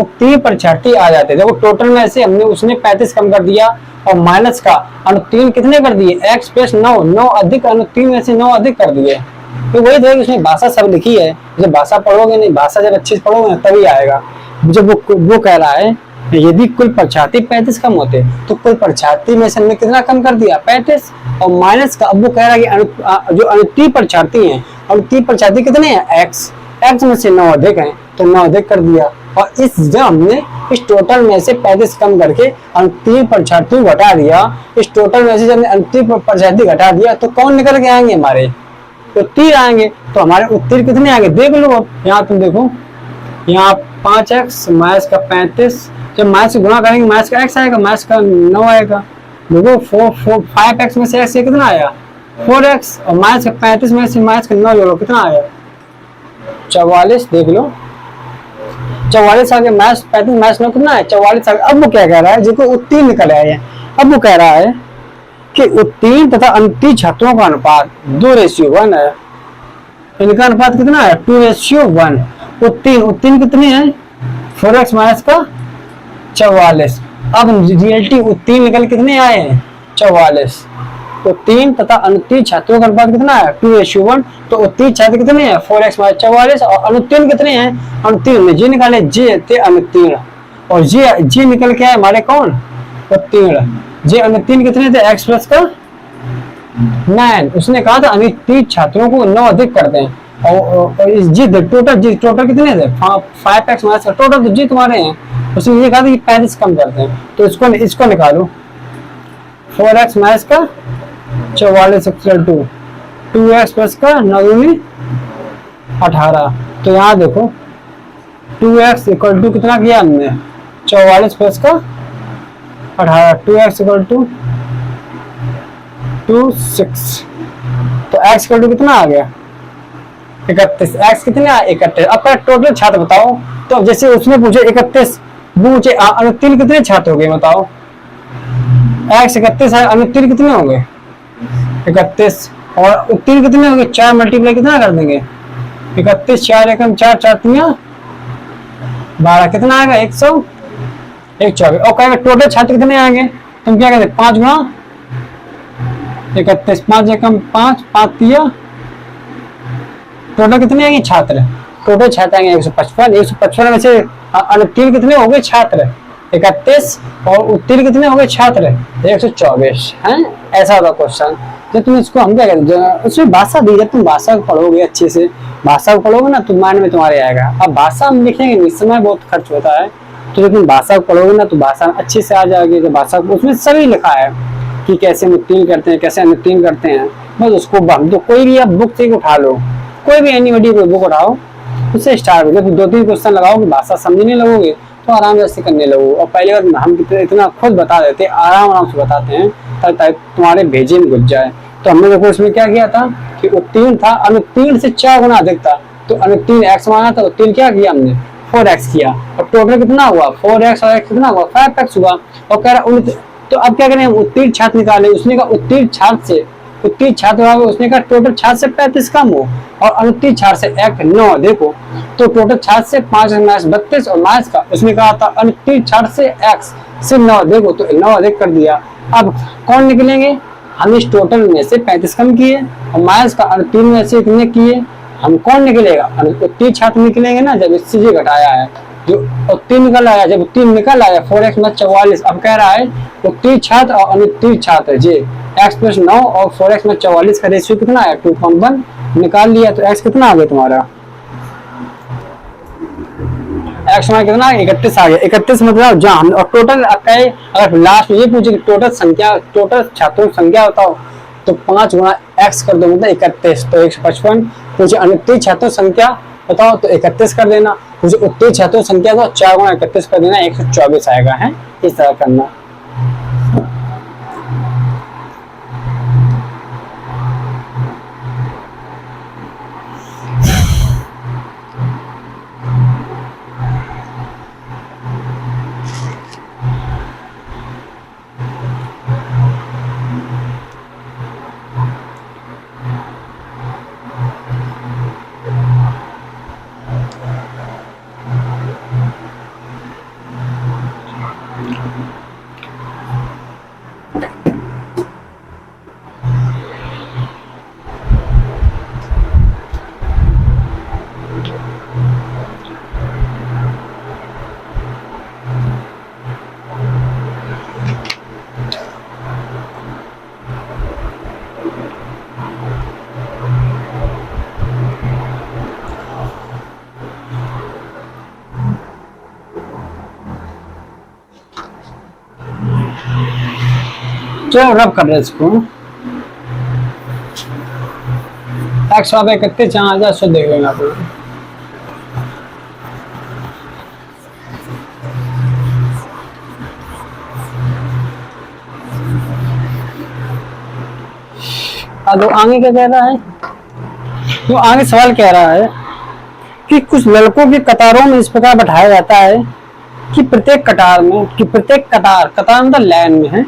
[SPEAKER 1] उत्तीर्ण परीक्षार्थी आ जाते। देखो टोटल में से हमने उसने 35 कम कर दिया और माइनस का अनुत्तीर्ण कितने कर दिए? x प्लस 9, 9 अधिक अनुत्तीर्ण में से 9 अधिक कर दिए। तो वही तो उसने भाषा सब लिखी है। जब भाषा पढ़ोगे नहीं, भाषा जब अच्छे से पढ़ोगे ना तभी आएगा। जब वो कह रहा है यदि कुल प्रछाती 35 कम होते तो कुल प्रछाती में से हमने कितना कम कर दिया 35, और माइनस का अब वो कह रहा है कि जो अनुत्तीर्ण प्रछाती है, अनुत्तीर्ण प्रछाती कितने हैं x, x में से 9 अधिक है तो 9 अधिक कर दिया, और इस जब हमने इस टोटल में से 35 कम करके अनुत्तीर्ण प्रछाती घटा दिया, इस टोटल में से जब हमने अनुत्तीर्ण प्रछाती घटा दिया तो कौन निकल के आएंगे, हमारे उत्तीर्ण आएंगे। तो हमारे उत्तीर्ण कितने आएंगे देख लो, अब यहाँ तुम देखो, यहाँ 5x माइनस का 35, जब माइनस से गुणा करेंगे माइनस का x आएगा, माइनस का 9 आएगा। देखो 5x में से x कितना आया 4x, और माइनस का 35 में से माइनस का 9 जोड़ो कितना आया 44, देख लो 44 आ गया, माइनस 35 माइनस 9 कितना है 44 आ गया। अब वो क्या कह रहा है, देखो उत्तीर्ण निकल आया है, अब वो कह रहा है कि उत्तीर्ण तथा अनुत्तीर्ण छात्रों का अनुपात 2:1 है, इनका अनुपात कितना है 2:1। उत्तीर्ण कितने हैं 4x माइनस का 44, अब रियलिटी उत्तीर्ण निकल कितने आए हैं 44। उत्तीर्ण तथा अनुत्तीर्ण छात्रों का अनुपात कितना है 2:1, तो उत्तीर्ण छात्र कितने हैं 4x माइनस 44, और अनुत्तीर्ण कितने हैं, अनुत्तीर्ण में जी निकाले, जे थे अनुत्तीर्ण, और जे निकल के आए हमारे कौन उत्तीर्ण, जे अनुत्तीर्ण कितने थे x प्लस का 9, उसने कहा था अनुत्तीर्ण छात्रों को 9 अधिक करते हैं, और जी टोटल कितने थे 5x माइनस टोटल तो जी तुम्हारे हैं, उसने ये कहा था कि 35 कम करते हैं, तो इसको निकालो 4x माइनस का 44 इक्वल टू 2x प्लस का 9 18। तो यहाँ देखो 2x इक्वल टू कितना किया हमने 44 प्लस का 18, 2x इक्वल टू 26, तो x इक्वल टू कितना आ गया 31, x कितने आया 31। अब टोटल छात्र बताओ, तो जैसे उसने पूछे 31, वो मुझे अनुत्तीर्ण कितने छात्र हो गए बताओ, x 31 है, अनुत्तीर्ण कितने हो गए 31, और उत्तीर्ण कितने हो गए 4 मल्टीप्लाई कितना कर देंगे 31, 4 एकम 4 4 3 12, कितना आएगा 124, और कहेंगे टोटल छात्र कितने आएंगे, तुम क्या कहते 5 गुणा 31, 5 एकम 5 5 3, टोटल कितने आएंगे छात्र, टोटल छात्र आएंगे 155 में से अनुत्तीर्ण कितने हो गए छात्र 31, और उत्तीर्ण कितने हो गए छात्र 124 हैं। ऐसा होगा क्वेश्चन, तो तुम इसको हम क्या कहते हैं, उसमें भाषा दी, जब तुम भाषा को पढ़ोगे अच्छे से, भाषा को पढ़ोगे ना तो माइंड में तुम्हारे आएगा। अब भाषा हम लिखेंगे समय बहुत खर्च होता है, तो जब तुम भाषा को पढ़ोगे ना तो भाषा अच्छे से आ जाएगी, तो भाषा उसमें सभी लिखा है कि कैसे उत्तीर्ण करते हैं कैसे अनुत्तीर्ण करते हैं, बस उसको तो कोई भी आप बुक से उठा लो, कोई भी एनीबॉडी कोई बुक उठाओ, उससे स्टार्ट हो, 2-3 क्वेश्चन लगाओगे भाषा समझने लगोगे तो आराम से करने लगो। और पहले बार हम इतना खुद बता देते, आराम से बताते हैं ताकि तुम्हारे भेजे में घुस जाए। तो हमने देखो इसमें क्या किया था कि उत्तीर्ण था, अनुत्तीर्ण से 4 गुना अधिक था, तो अनुत्तीर्ण x माना था, उत्तीर्ण क्या किया हमने 4x किया, और टोटल कितना हुआ 4x और x कितना हुआ 5x हुआ। और कह रहा तो अब क्या करें हम उत्तीर्ण छात्र निकाले, उसने कहा उत्तीर्ण छात्र से उत्तीर्ण छात्र उसने कहा टोटल छात्र से 35 कम हो, और अनुत्तीर्ण छात्र से 1 9, देखो तो टोटल छात्र से 5 माइनस 32, और माइनस का उसने कहा था अनुत्तीर्ण छात्र से x से 9, देखो तो 9 अधिक कर दिया। अब कौन निकलेंगे, हम इस टोटल में से 35 कम किए, और माइनस का अनुत्तीर्ण में से कितने किए, हम कौन निकलेगा उत्तीर्ण छात्र निकलेंगे ना, जब इससे ये घटाया है जो उत्तीर्ण निकल आया, जब उत्तीर्ण निकल आया 4x माइनस 44। अब कह रहा है उत्तीर्ण छात्र और अनुत्तीर्ण छात्र जे x प्लस 9 और 4x माइनस 44 का रेशियो कितना है 2.1 निकाल लिया, तो x कितना आ गया तुम्हारा, x हमारा कितना 31 आ गया। 31 मतलब जहाँ हम, और टोटल अगर लास्ट में ये पूछे कि टोटल संख्या, टोटल छात्रों की संख्या बताओ, तो 5 गुणा x कर दो मतलब 31, तो 155। पूछे अनुत्तीर्ण छात्रों संख्या बताओ तो 31 कर देना, मुझे उत्तीर्ण छात्रों संख्या तो 4 गुणा 31 कर देना, 124 आएगा है, इस तरह करना। चलो रब कर रहे इसको। 131 जहाँ आ जाए सो देख लेंगे आप लोग। तो आगे क्या कह रहा है, तो आगे सवाल कह रहा है कि कुछ लड़कों की कतारों में इस प्रकार बैठाया जाता है कि प्रत्येक कतार में, कि प्रत्येक कतार, कतार मतलब लाइन में है,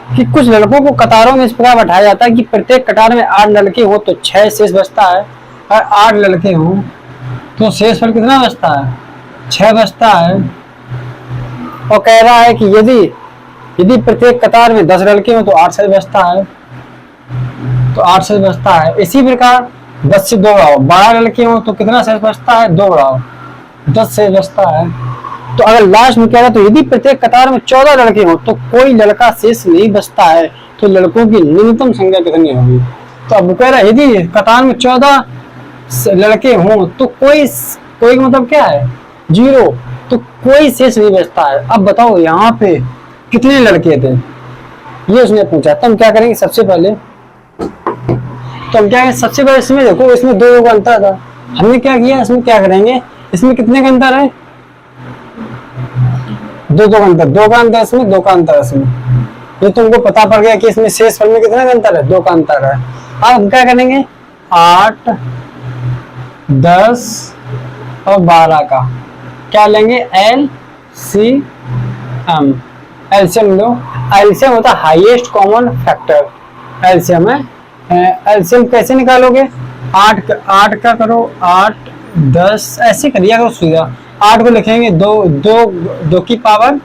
[SPEAKER 1] कि कुछ लड़कों को कतारों में इस प्रकार बैठाया जाता है कि प्रत्येक कतार में 8 लड़के हो तो 6 शेष बचता है, और 8 लड़के हो तो शेष फल कितना बचता है, 6 बचता है। और कह रहा है कि यदि प्रत्येक कतार में 10 लड़के हो तो 8 शेष बचता है, तो 8 शेष बचता है। इसी प्रकार 10 से 2 बढ़ाओ, 12 लड़के हो तो कितना शेष बचता है, 2 बढ़ाओ 10 शेष बचता है। तो अगर लास्ट में कह रहा है तो यदि प्रत्येक कतार में 14 लड़के हो तो कोई लड़का शेष नहीं बचता है, तो लड़कों की न्यूनतम संख्या कितनी होगी। तो अब कह रहा है यदि कतार में 14 लड़के हो तो कोई मतलब क्या है, 0, तो कोई शेष नहीं बचता है। अब बताओ यहाँ पे कितने लड़के थे, ये उसने पूछा। तो हम क्या करेंगे, सबसे पहले सबसे पहले इसमें देखो, इसमें 2 का अंतर था, हमने क्या किया, इसमें क्या करेंगे, इसमें कितने का अंतर है, 2 का अंतर, 2 का अंतर इसमें, 2 का अंतर इसमें। ये तुमको पता पड़ गया कि इसमें शेष फल में कितना का अंतर है, 2 का अंतर है। अब क्या करेंगे, 8, 10 और 12 का क्या लेंगे, LCM, एलसीएम लो। एलसीएम होता है हाईएस्ट कॉमन फैक्टर, एलसीएम है। एलसीएम कैसे निकालोगे, 8 का करो, 8, 10 ऐसे करिए करो सीधा। 8 को लिखेंगे 2 की पावर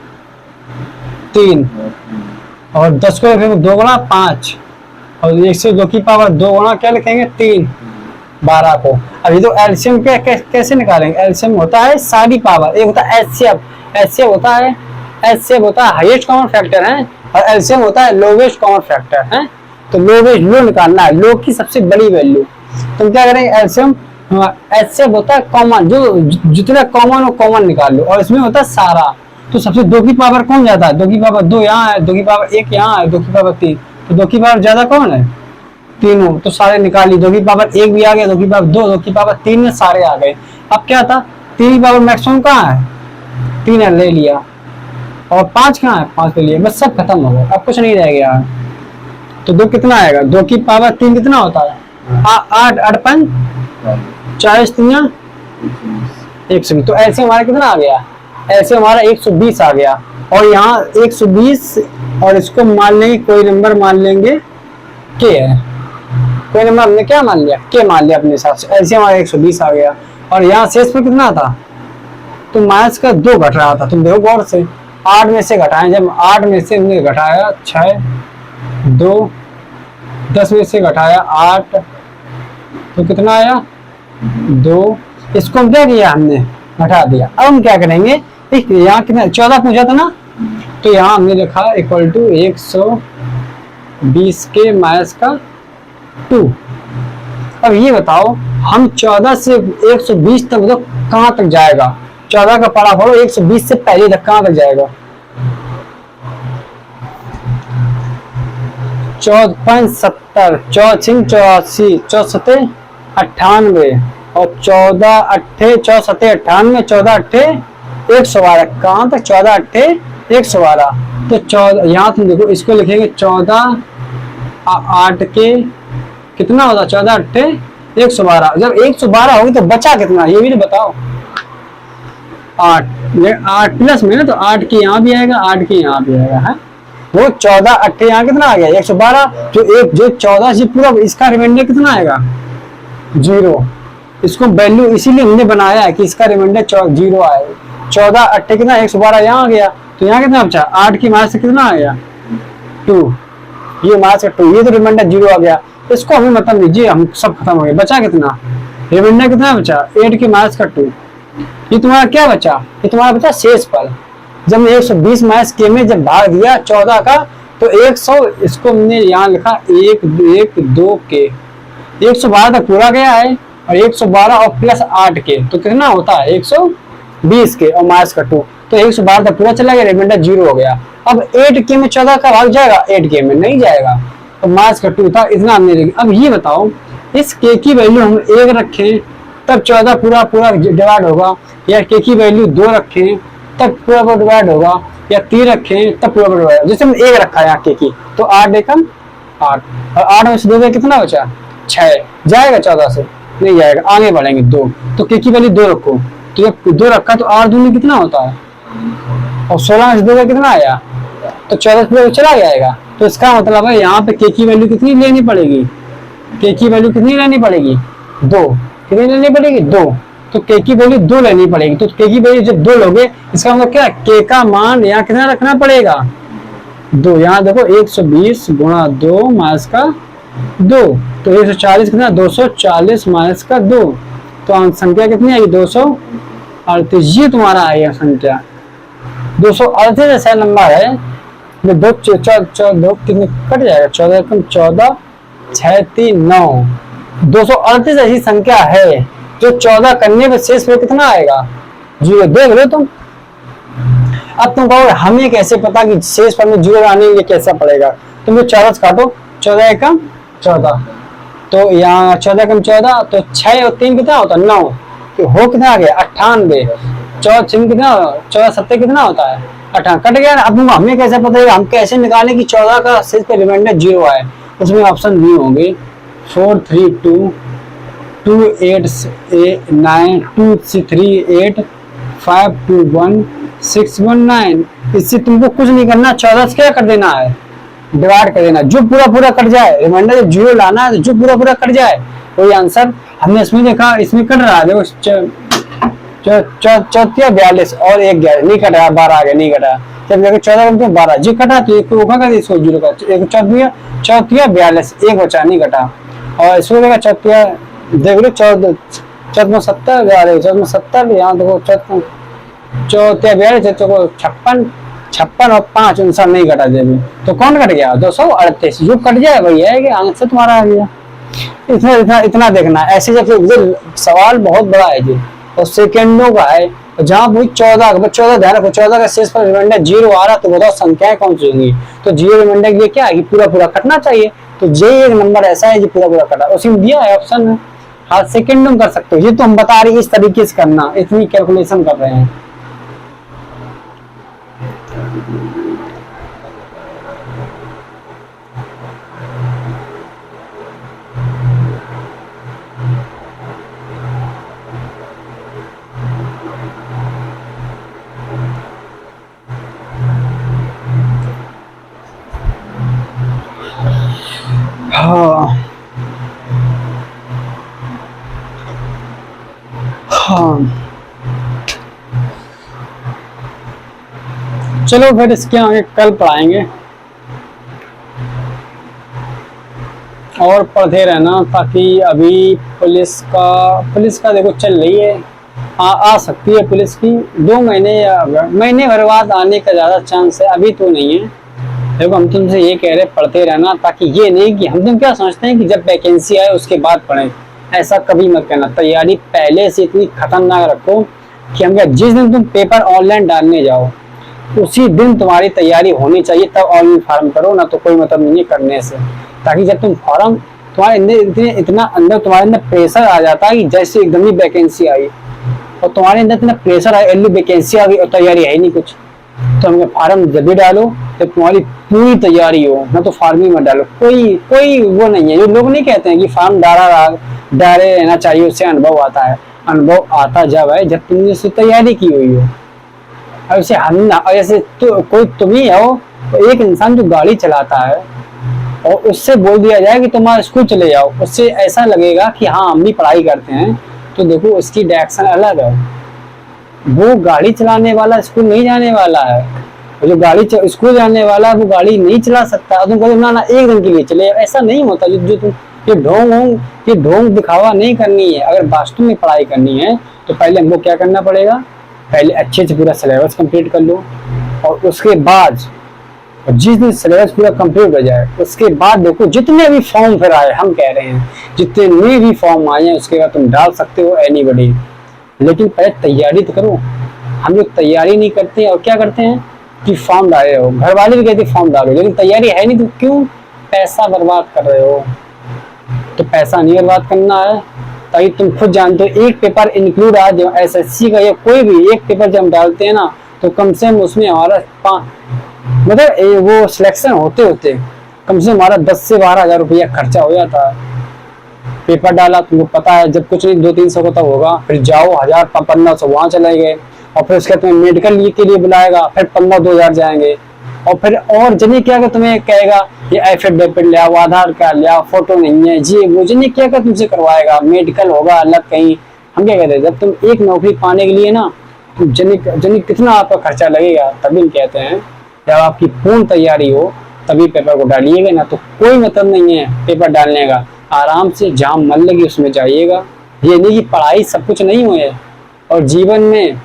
[SPEAKER 1] 3, और 10 को लिखेंगे 2 गुणा 5, और 1 से 2 की पावर 2 गुणा क्या लिखेंगे 3, 12 को। अभी तो एलसीएम कैसे निकालेंगे, एलसीएम होता है सारी पावर, एक होता है एचसीएफ होता है हाईएस्ट कॉमन फैक्टर है, और एलसीएम होता है लोवेस्ट कॉमन फैक्टर है। तो लो निकालना है, लो की सबसे बड़ी वैल्यू। तुम क्या करेंगे, एलसीएम एचसीएफ होता है कॉमन, जो जितना कॉमन हो कॉमन निकाल लो, और इसमें होता है सारा। तो सबसे 2 की पावर कौन जाता है, 2 की पावर 2 यहाँ है, 2 की पावर 1 यहाँ है, 2 की पावर 3, तो 2 की पावर ज्यादा कौन है, 3 हो, तो सारे निकाल ली। 2 की पावर 1 भी आ गया, 2 की पावर 2 की पावर 3 में सारे आ गए। अब क्या था, 3 की पावर मैक्सिमम कहाँ है, 3 है, ले लिया, और 5 कहाँ है, 5 ले लिया, बस सब खत्म हो गया, अब कुछ नहीं रह गया। तो 2 कितना आएगा, 2 की पावर 3 कितना होता है, 8, 8 5 40 3 120। तो ऐसे हमारा कितना आ गया, ऐसे हमारा 120 आ गया, और यहाँ 120, और इसको मान लेंगे, कोई नंबर मान लेंगे के है, कोई नंबर हमने क्या मान लिया, के मान लिया अपने हिसाब से। ऐसे हमारा 120 आ गया, और यहाँ शेष पर कितना था, तो माइनस का 2 घट रहा था। तुम देखो गौर से, 8 में से घटाएं, जब 8 में से हमने घटाया 6, 2, 10 में से घटाया 8, तो कितना आया 2, इसको हम क्या किया, हमने घटा दिया। अब हम क्या करेंगे, यहाँ कितना 14 पूछा था ना, तो यहाँ हमने लिखा इक्वल टू 120 के माइनस का 2। अब ये बताओ, हम 14 से 120 तक तो कहाँ तक जाएगा, 14 का पढ़ा पढ़ो, 120 से पहले तक कहाँ तक जाएगा, 54 70 84 84 64 98, और 14 8 64 98, 14 8 112, कहाँ तक 14 8 112। तो 14 यहाँ तुम देखो, इसको लिखेंगे 14 8 के कितना होता, 14 8 112। जब 112 होगी तो बचा कितना, ये भी तो बताओ, 8 प्लस में ना, तो 8 की यहाँ भी आएगा, 8 की यहाँ भी आएगा, है वो 14 8 यहाँ कितना आ गया 112। जो 14 से पूरा, इसका रिमाइंडर कितना आएगा 0। इसको वैल्यू इसीलिए हमने बनाया है कि इसका रिमाइंडर 0 आए। 14 8 कितना 112 यहाँ आ गया, तो यहाँ कितना बचा, 8 की माइनस से कितना आ गया 2, ये माइनस का 2, ये तो रिमाइंडर 0 आ गया। इसको हमें मतलब लीजिए, हम सब खत्म हो गया, बचा कितना, रिमाइंडर कितना बचा 8 की माइनस का 2। ये तुम्हारा क्या बचा, ये तुम्हारा बचा शेष फल। जब हमने 120 माइनस के में जब भाग दिया 14 का, तो 100, इसको हमने यहाँ लिखा 1 1 2 के, 112 तक पूरा गया है, और 112 और प्लस 8 के, तो कितना होता है 120। 20 के और माइनस का 2, तो 112 तक पूरा चला गया, रिमाइंडर 0 हो गया। अब 8k में 14 का भाग जाएगा, 8k में नहीं जाएगा, तो माइनस का 2 था, इतना हमने लिखा। अब ये बताओ इस k की वैल्यू हम 1 रखें तब 14 पूरा पूरा डिवाइड होगा, या k की वैल्यू 2 रखें तब पूरा पूरा डिवाइड होगा, या 3 रखें तब पूरा पूरा डिवाइड होगा। जैसे हम 1 रखा है यहाँ k की, तो 8 एकम 8, और 8 में से 2 कितना बचा 6, जाएगा 14 से नहीं जाएगा, आगे बढ़ेंगे 2, तो k की वैल्यू 2 रखो, तो जब 2 रखा तो 8 दूनी कितना होता है, और 16 में से 2 कितना आया, तो 14 से चला जाएगा। तो इसका मतलब है यहाँ पे k की वैल्यू कितनी लेनी पड़ेगी, k की वैल्यू कितनी लेनी पड़ेगी 2, कितनी लेनी पड़ेगी 2, तो k की वैल्यू 2 लेनी पड़ेगी। तो k की वैल्यू जब 2 लोगे, इसका मतलब क्या है k का मान यहाँ कितना रखना पड़ेगा 2, यहाँ देखो 120 गुणा 2 माइनस का 2, तो 140 कितना 240 माइनस का 2, तो संख्या कितनी आएगी 238। ये तुम्हारा आएगा संख्या 238 ऐसा नंबर है, दो कितने कट जाएगा 14 कम 14 6 3 9, 238 ऐसी संख्या है जो 14 करने पर शेष में कितना आएगा 0। देख लो तुम। अब तुम कहोगे हमें कैसे पता कि शेष पर में 0 आने ये कैसा पड़ेगा, तुम 14 काटो, 14 एकम 14, तो यहाँ 14 कम 14, तो 6 और 3 कितना होता है 9, तो हो कितना आ गया 98, 14 कितना 14 7 कितना होता है 18, कट गया। अब हमें कैसे पता है, हम कैसे निकालें कि 14 का शेष पे रिमाइंडर 0 आए। उसमें ऑप्शन दिए होंगे 4 3 2 2 8 9 2 3 8 5 2 1 6 1 9। इससे तुमको कुछ नहीं करना, 14 से क्या कर देना है डिवाइड कर देना, जो पूरा पूरा कट जाए, रिमाइंडर जब 0 लाना है जो पूरा पूरा कट जाए वही आंसर। हमने इसमें देखा, इसमें कट रहा है देखो 42 और 1 गया नहीं कट रहा, 12 आ गया नहीं कटा, जब देखो 14 में 12 जी कटा तो एक होगा कर इसको 0 का, एक 42 एक बचा नहीं कटा, और इसको देखा 14 देख लो 14 70 70 यहाँ देखो 56 और 5 आंसर नहीं कटा देवी, तो कौन कट गया 238, जो कट जाए वही है कि आंसर तुम्हारा आ गया। इतना देखना, ऐसे जब सवाल बहुत बड़ा है जी और सेकेंडों का है, जहाँ पूरी 14 ध्यान रखो, 14 का शेष पर रिमाइंडर 0 आ रहा, तो बताओ संख्याएं कौन सी होंगी, तो 0 रिमाइंडर के लिए क्या है कि पूरा पूरा कटना चाहिए, तो ये एक नंबर ऐसा है जो पूरा पूरा कटा, उसी में दिया है ऑप्शन में। हाँ सेकेंड में कर सकते हो, ये तो हम बता रहे इस तरीके से करना, इतनी कैलकुलेशन कर रहे हैं। हाँ चलो फिर इसके आगे कल पढ़ाएंगे, और पढ़ते रहना, ताकि अभी पुलिस का देखो चल रही है, आ सकती है पुलिस की 2 महीने या महीने भर बाद आने का ज़्यादा चांस है, अभी तो नहीं है। देखो हम तुमसे ये कह रहे पढ़ते रहना, ताकि ये नहीं कि हम तुम क्या सोचते हैं कि जब वैकेंसी आए उसके बाद पढ़ें, ऐसा कभी मत करना। तैयारी पहले से इतनी खतरनाक रखो कि हम क्या, जिस दिन तुम पेपर ऑनलाइन डालने जाओ उसी दिन तुम्हारी तैयारी होनी चाहिए, तब ऑनलाइन फॉर्म करो, ना तो कोई मतलब नहीं है करने से, ताकि जब तुम फॉर्म तुम्हारे अंदर इतना अंदर तुम्हारे अंदर प्रेशर आ जाता है कि जैसे एकदम ही वैकेंसी आई और तुम्हारे अंदर इतना प्रेशर आया, वैकेंसी आ गई और तैयारी है ही नहीं कुछ, तो हमें फॉर्म जब भी डालो जब तुम्हारी पूरी तैयारी हो, ना तो फॉर्म ही मत डालो। कोई वो नहीं है, जो लोग नहीं कहते हैं कि फॉर्म डाले रहना चाहिए, उससे अनुभव आता है। अनुभव आता जब है जब तुमने उससे तैयारी की हुई हो। अब ऐसे हम ना, ऐसे तो कोई तुम ही हो, तो एक इंसान जो गाड़ी चलाता है और उससे बोल दिया जाए कि तुम्हारा स्कूल चले जाओ, उससे ऐसा लगेगा कि हाँ हम भी पढ़ाई करते हैं, तो देखो उसकी डायरेक्शन अलग है। वो गाड़ी चलाने वाला स्कूल नहीं जाने वाला है, जो गाड़ी स्कूल जाने वाला वो गाड़ी नहीं चला सकता। तुम कहते ना एक दिन के लिए चले, ऐसा नहीं होता। जो तुम ये ढोंग दिखावा नहीं करनी है। अगर वास्तव में पढ़ाई करनी है तो पहले हमको क्या करना पड़ेगा, पहले अच्छे से पूरा सिलेबस कंप्लीट कर लो, और उसके बाद जिस दिन सिलेबस पूरा कंप्लीट हो जाए उसके बाद देखो जितने भी फॉर्म फिर आए, हम कह रहे हैं जितने भी फॉर्म आए हैं उसके बाद तुम डाल सकते हो एनीबॉडी, लेकिन पहले तैयारी तो करो। हम लोग तैयारी नहीं करते और क्या करते हैं कि फॉर्म डाले हो, घर वाले भी कहते फॉर्म डालो, लेकिन तैयारी है नहीं तो क्यों पैसा बर्बाद कर रहे हो। तो पैसा नहीं बर्बाद करना है, ताकि तुम खुद जानते हो एक पेपर इंक्लूड आज एसएससी का या कोई भी एक पेपर जब हम डालते हैं ना तो कम से कम उसमें हमारा मतलब वो सिलेक्शन होते होते कम से कम हमारा 10 से 12 हज़ार रुपया खर्चा हो जाता है। पेपर डाला, तुमको पता है जब कुछ नहीं 200-300 का तो होगा, फिर जाओ 1000-1500 वहां चले गए, और फिर उसके तुम्हें मेडिकल के लिए बुलाएगा, फिर 15-2000 जाएंगे, और फिर और जने क्या कर तुम्हें कहेगा ये एफिडेविट ले आओ, आधार कार्ड ले आओ, फोटो नहीं है जी वो जने क्या कर तुमसे करवाएगा, मेडिकल होगा अलग कहीं। हम क्या कहते हैं जब तुम एक नौकरी पाने के लिए ना तुम जने कितना आपका खर्चा लगेगा, तभी हम कहते हैं जब आपकी पूर्ण तैयारी हो तभी पेपर को डालिएगा, ना तो कोई मतलब नहीं है पेपर डालने का। आराम से जहाँ मन लगे उसमें जाइएगा। ये नहीं कि पढ़ाई सब कुछ नहीं हुए, और जीवन में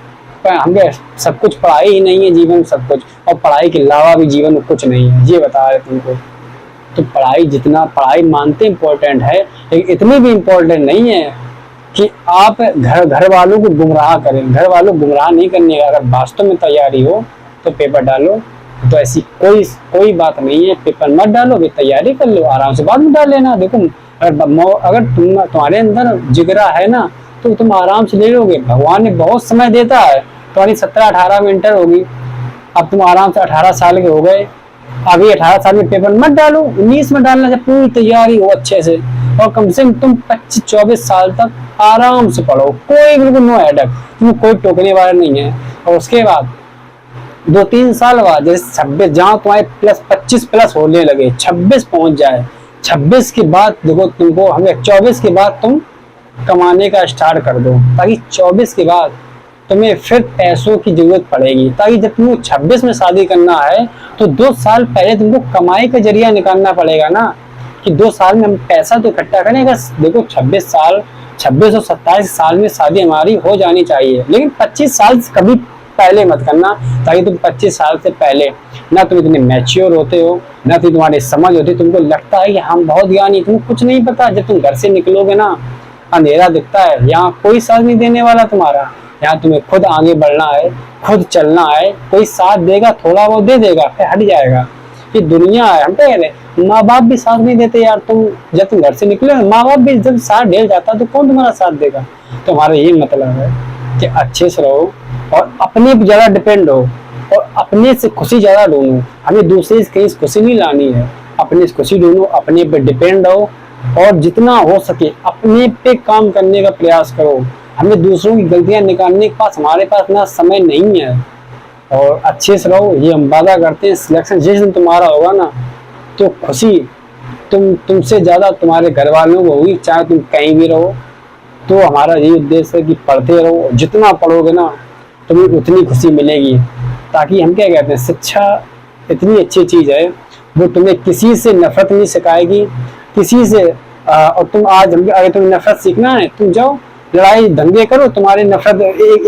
[SPEAKER 1] हमें सब कुछ पढ़ाई ही नहीं है, जीवन सब कुछ, और पढ़ाई के अलावा भी जीवन में कुछ नहीं है, ये बता रहे तुमको। तो पढ़ाई जितना पढ़ाई मानते इम्पोर्टेंट है, लेकिन इतनी भी इम्पोर्टेंट नहीं है कि आप घर वालों को गुमराह करें। घर वालों को गुमराह नहीं करने का, अगर वास्तव में तैयारी हो तो पेपर डालो। तो ऐसी कोई बात नहीं है, पेपर मत डालो, भी तैयारी कर लो, आराम से बाद में डाल लेना। देखो अगर तुम्हारे अंदर जिगरा है ना तो तुम आराम से ले लोगे। भगवान ने बहुत समय देता है, तुम्हारी 17-18 में इंटर होगी, अब तुम आराम से 18 साल के हो गए, अभी 18 साल में पेपर मत डालो, 19 में डालना जब पूरी तैयारी हो अच्छे से, और कम से कम तुम 25-24 साल तक आराम से पढ़ो, कोई बिल्कुल नो हेडक, तुम्हें कोई टोकने वाला नहीं है। और उसके बाद 2-3 साल बाद जैसे 26 जहाँ तुम्हारे +25+ होने लगे, 26 पहुंच जाए, 26 के बाद देखो तुमको हमें 24 के बाद तुम कमाने का स्टार्ट कर दो, ताकि 24 के बाद तुम्हें फिर पैसों की जरूरत पड़ेगी। ताकि जब तुमको 26 में शादी करना है तो 2 साल पहले तुमको कमाई का जरिया निकालना पड़ेगा ना, कि 2 साल में हम पैसा तो इकट्ठा करेंगे। देखो 26 और 27 साल में शादी हमारी हो जानी चाहिए, लेकिन 25 साल से कभी पहले मत करना, ताकि तुम 25 साल से पहले ना तुम इतने मैच्योर होते हो, ना तो तुम्हारी समझ होती, तुमको लगता है कि हम बहुत ज्ञानी, तुमको कुछ नहीं पता। जब तुम घर से निकलोगे ना अंधेरा दिखता है, यहाँ कोई साथ नहीं देने वाला तुम्हारा, यहाँ तुम्हें खुद आगे बढ़ना है, खुद चलना है। कोई साथ देगा थोड़ा बहुत दे देगा फिर हट जाएगा, ये दुनिया है। हम कह रहे माँ बाप भी साथ नहीं देते यार, तुम जब तुम घर से निकले माँ बाप भी जब साथ ढेल जाता तो कौन तुम्हारा साथ देगा। तो हमारा ये मतलब है कि अच्छे से रहो और अपने पे ज्यादा डिपेंड हो, और अपने से खुशी ज्यादा ढूंढो। हमें दूसरे से कहीं खुशी नहीं लानी है, अपने से खुशी ढूंढो, अपने पे डिपेंड रहो, और जितना हो सके अपने पे काम करने का प्रयास करो। हमें दूसरों की गलतियां निकालने के पास हमारे पास ना समय नहीं है, और अच्छे से रहो, ये हम वादा करते हैं। सिलेक्शन जिस दिन तुम्हारा होगा ना तो खुशी तुमसे ज्यादा तुम्हारे घर वालों को होगी, चाहे तुम कहीं भी रहो। तो हमारा यही उद्देश्य है कि पढ़ते रहो, जितना पढ़ोगे ना तुम्हें उतनी खुशी मिलेगी। ताकि हम क्या कहते हैं, शिक्षा इतनी अच्छी चीज है, वो तुम्हें किसी से नफरत नहीं सिखाएगी, किसी से और तुम आज अगर तुम्हें नफरत सीखना है तुम जाओ लड़ाई दंगे करो, तुम्हारे नफरत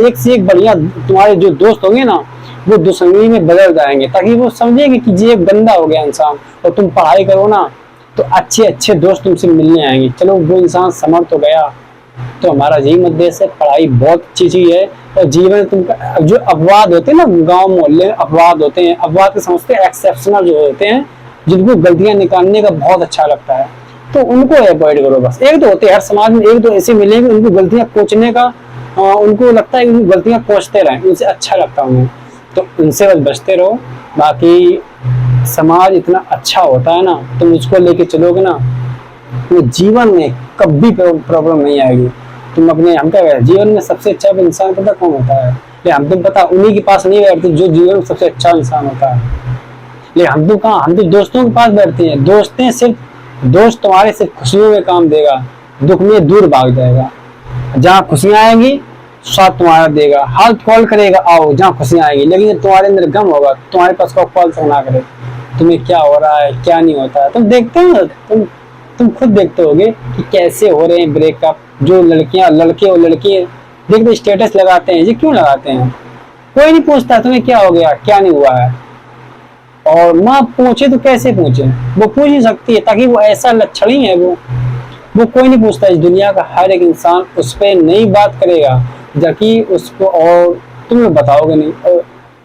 [SPEAKER 1] एक से एक बढ़िया तुम्हारे जो दोस्त होंगे ना वो दुश्मनी में बदल जाएंगे, ताकि वो समझेंगे कि ये गंदा हो गया इंसान। और तुम पढ़ाई करो ना तो अच्छे अच्छे दोस्त तुमसे मिलने आएंगे। चलो वो इंसान समर्थ हो गया, तो हमारा यही उद्देश्य है। पढ़ाई बहुत अच्छी चीज है, और जीवन तुम जो अपवाद होते हैं ना गांव मोहल्ले अपवाद होते हैं, अपवाद के समझते हैं एक्सेप्शनल जो होते हैं, जिनको गलतियां निकालने का बहुत अच्छा लगता है, तो उनको अवॉइड करो। बस एक दो होते हैं हर समाज में, एक दो ऐसे मिलेंगे उनको गलतियां कोचने का उनको लगता है कि गलतियां कोचते रहें, उनसे अच्छा लगता है उन्हें, तो उनसे बस बचते रहो। बाकी समाज इतना अच्छा होता है ना, तुम उसको लेके चलोगे ना तो जीवन में कभी प्रॉब्लम नहीं आएगी। तुम अपने हम क्या जीवन में सबसे अच्छा इंसान पता कौन होता है, लेकिन हम तुम पता उन्हीं के पास नहीं बैठते जो जीवन में सबसे अच्छा इंसान होता है। लेकिन हम तो कहाँ, हम तो दोस्तों के पास बैठते हैं। दोस्त तुम्हारे सिर्फ खुशियों में काम देगा, दुख में दूर भाग जाएगा। जहाँ खुशियां आएंगी साथ तुम्हारा देगा, हाल कॉल करेगा आओ जहाँ खुशियां आएगी, लेकिन जब तुम्हारे अंदर गम होगा तुम्हारे पास कॉल तक ना करे, तुम्हें क्या हो रहा है क्या नहीं होता है। तुम देखते हो, तुम खुद देखते होगे कि कैसे हो रहे हैं ब्रेकअप। जो लड़कियां लड़के और लड़के देखते स्टेटस लगाते हैं, ये क्यों लगाते हैं? कोई नहीं पूछता तुम्हें क्या हो गया क्या नहीं हुआ है, और माँ पूछे तो कैसे पूछे, वो पूछ ही सकती है, ताकि वो ऐसा लक्षण ही है। वो कोई नहीं पूछता। इस दुनिया का हर एक इंसान उस पर नहीं बात करेगा, जबकि उसको और तुम लोग बताओगे नहीं।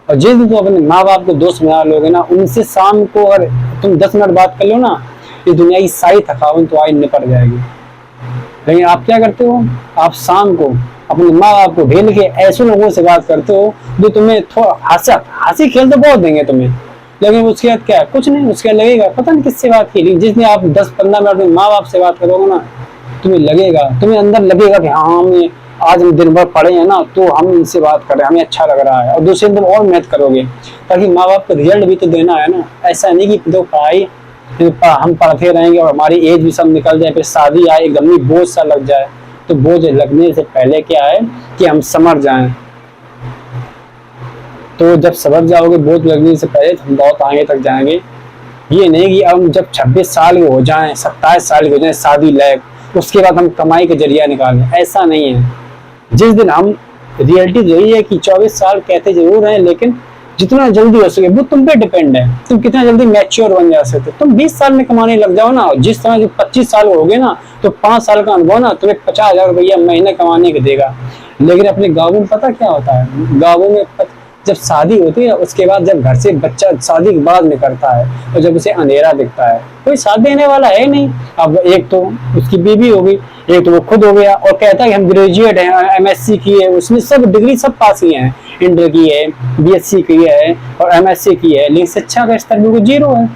[SPEAKER 1] और जिस दिन तुम अपने माँ बाप को दोस्त बना लोगे ना, उनसे शाम को अगर तुम 10 मिनट बात कर लो ना, इस दुनिया की सारी थकावट तो आज निपट जाएगी। लेकिन आप क्या करते हो, आप शाम को अपने माँ बाप को ढेल के ऐसे लोगों से बात करते हो जो तुम्हें थोड़ा हंसी खेल तो बहुत देंगे तुम्हें, लेकिन उसके बाद क्या, कुछ नहीं। उसके बाद लगेगा पता नहीं किससे बात की। जिस दिन आप 10-15 मिनट में माँ बाप से बात करोगे ना, तुम्हें लगेगा, तुम्हें अंदर लगेगा कि हाँ हमें आज हम दिन भर पढ़े हैं ना, तो हम इनसे बात कर रहे हैं, हमें अच्छा लग रहा है। और दूसरे दिन और मेहनत करोगे, ताकि माँ बाप को रिजल्ट भी तो देना है ना। ऐसा नहीं कि दो पढ़ाई हम पढ़ते रहेंगे और हमारी एज भी सब निकल जाए, फिर शादी आए एकदम ही बोझ सा लग जाए। तो बोझ लगने से पहले क्या है कि हम समझ जाएं। तो जब समझ जाओगे बोझ लगने से पहले, तो हम बहुत आगे तक जाएंगे। ये नहीं कि हम जब 26 साल के हो जाएं, 27 साल के हो जाएं, शादी लायक, उसके बाद हम कमाई का जरिया निकालें, ऐसा नहीं है। जिस दिन हम, रियलिटी यही है कि 24 साल कहते जरूर हैं, लेकिन जितना जल्दी हो सके वो तुम पे डिपेंड है, तुम कितना जल्दी मैच्योर बन जा सकते। तुम 20 साल में कमाने लग जाओ ना, जिस समय जो 25 साल हो गए ना, तो 5 साल का अनुभव ना तुम्हें 50,000 रुपया महीने कमाने के देगा। लेकिन अपने गाँव में पता क्या होता है, गाँवों में जब शादी होती है, उसके बाद जब घर से बच्चा शादी के बाद निकलता है, और जब उसे अंधेरा दिखता है, कोई साथ देने वाला है नहीं। अब एक तो उसकी बीवी होगी, एक तो वो खुद हो गया, और कहता है कि हम ग्रेजुएट हैं, एमएससी की है, उसने सब डिग्री सब पास की है, इंटर की है, बीएससी की है और एमएससी की है, लेकिन शिक्षा का स्तर बिल्कुल 0 है।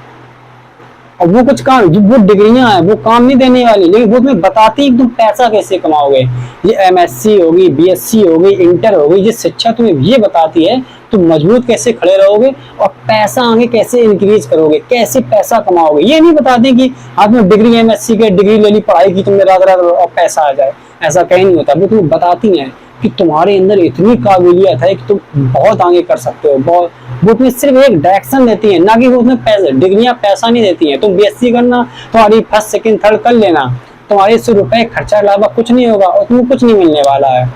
[SPEAKER 1] और वो कुछ काम, वो डिग्रियां हैं, वो काम नहीं देने वाली, लेकिन वो तुम्हें बताती है तुम पैसा कैसे कमाओगे। ये एमएससी होगी, बीएससी होगी, इंटर होगी, ये शिक्षा तुम्हें ये बताती है तुम मजबूत कैसे खड़े रहोगे और पैसा आगे कैसे इंक्रीज करोगे, कैसे पैसा कमाओगे। ये नहीं बताते कि हाथ में डिग्री, एमएससी के डिग्री ले ली, पढ़ाई की तुमने रात रात और पैसा आ जाए, ऐसा कहीं नहीं होता। वो तुम्हें बताती है कि तुम्हारे अंदर इतनी काबिलियत है कि तुम बहुत आगे कर सकते हो। बहुत, वो तुम्हें सिर्फ एक डायरेक्शन देती है, ना कि वो तुम्हें पैसे, डिग्रियां पैसा नहीं देती हैं। तुम बीएससी करना, तुम्हारी फर्स्ट सेकंड थर्ड कर लेना, तुम्हारे 100 रुपए खर्चा अलावा कुछ नहीं होगा और तुम्हें कुछ नहीं मिलने वाला है।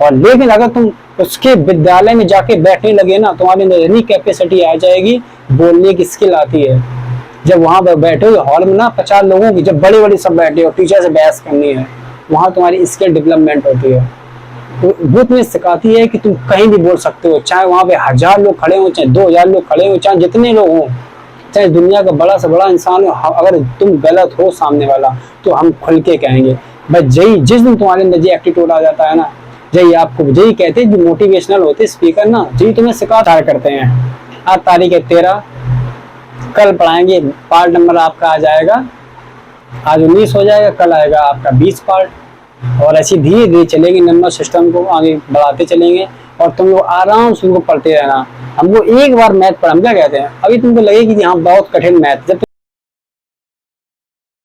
[SPEAKER 1] और लेकिन अगर तुम उसके विद्यालय में जाके बैठने लगे ना, तुम्हारे अंदर इतनी कैपेसिटी आ जाएगी, बोलने की स्किल आती है। जब वहां पर बैठे हो हॉल में ना 50 लोगों की, जब बड़े बड़े सब बैठे हो, टीचर से बहस करनी है, वहां तुम्हारी स्किल डेवलपमेंट होती है। तो वो तुम्हें सिखाती है कि तुम कहीं भी बोल सकते हो, चाहे वहां पे 1000 लोग खड़े हो, चाहे 2000 लोग खड़े हो, चाहे जितने लोग हो, चाहे दुनिया का बड़ा से बड़ा इंसान हो, अगर तुम गलत हो सामने वाला, तो हम खुल के कहेंगे। बस यही, जिस दिन तुम्हारे अंदर ये एटीट्यूड आ जाता है ना, यही आपको, यही कहते हैं जो मोटिवेशनल होते स्पीकर ना, यही तुम्हें सिखा करते हैं। आज तारीख है 13, कल पढ़ाएंगे, पार्ट नंबर आपका आ जाएगा, आज 19 हो जाएगा, कल आएगा आपका 20 पार्ट। और ऐसी धीरे धीरे चलेगी, नंबर सिस्टम को आगे बढ़ाते चलेंगे और तुम लोग आराम से उनको पढ़ते रहना। हमको एक बार मैथ पढ़ा, हम क्या कहते हैं, अभी तुमको लगेगी कि हाँ बहुत कठिन मैथ, जब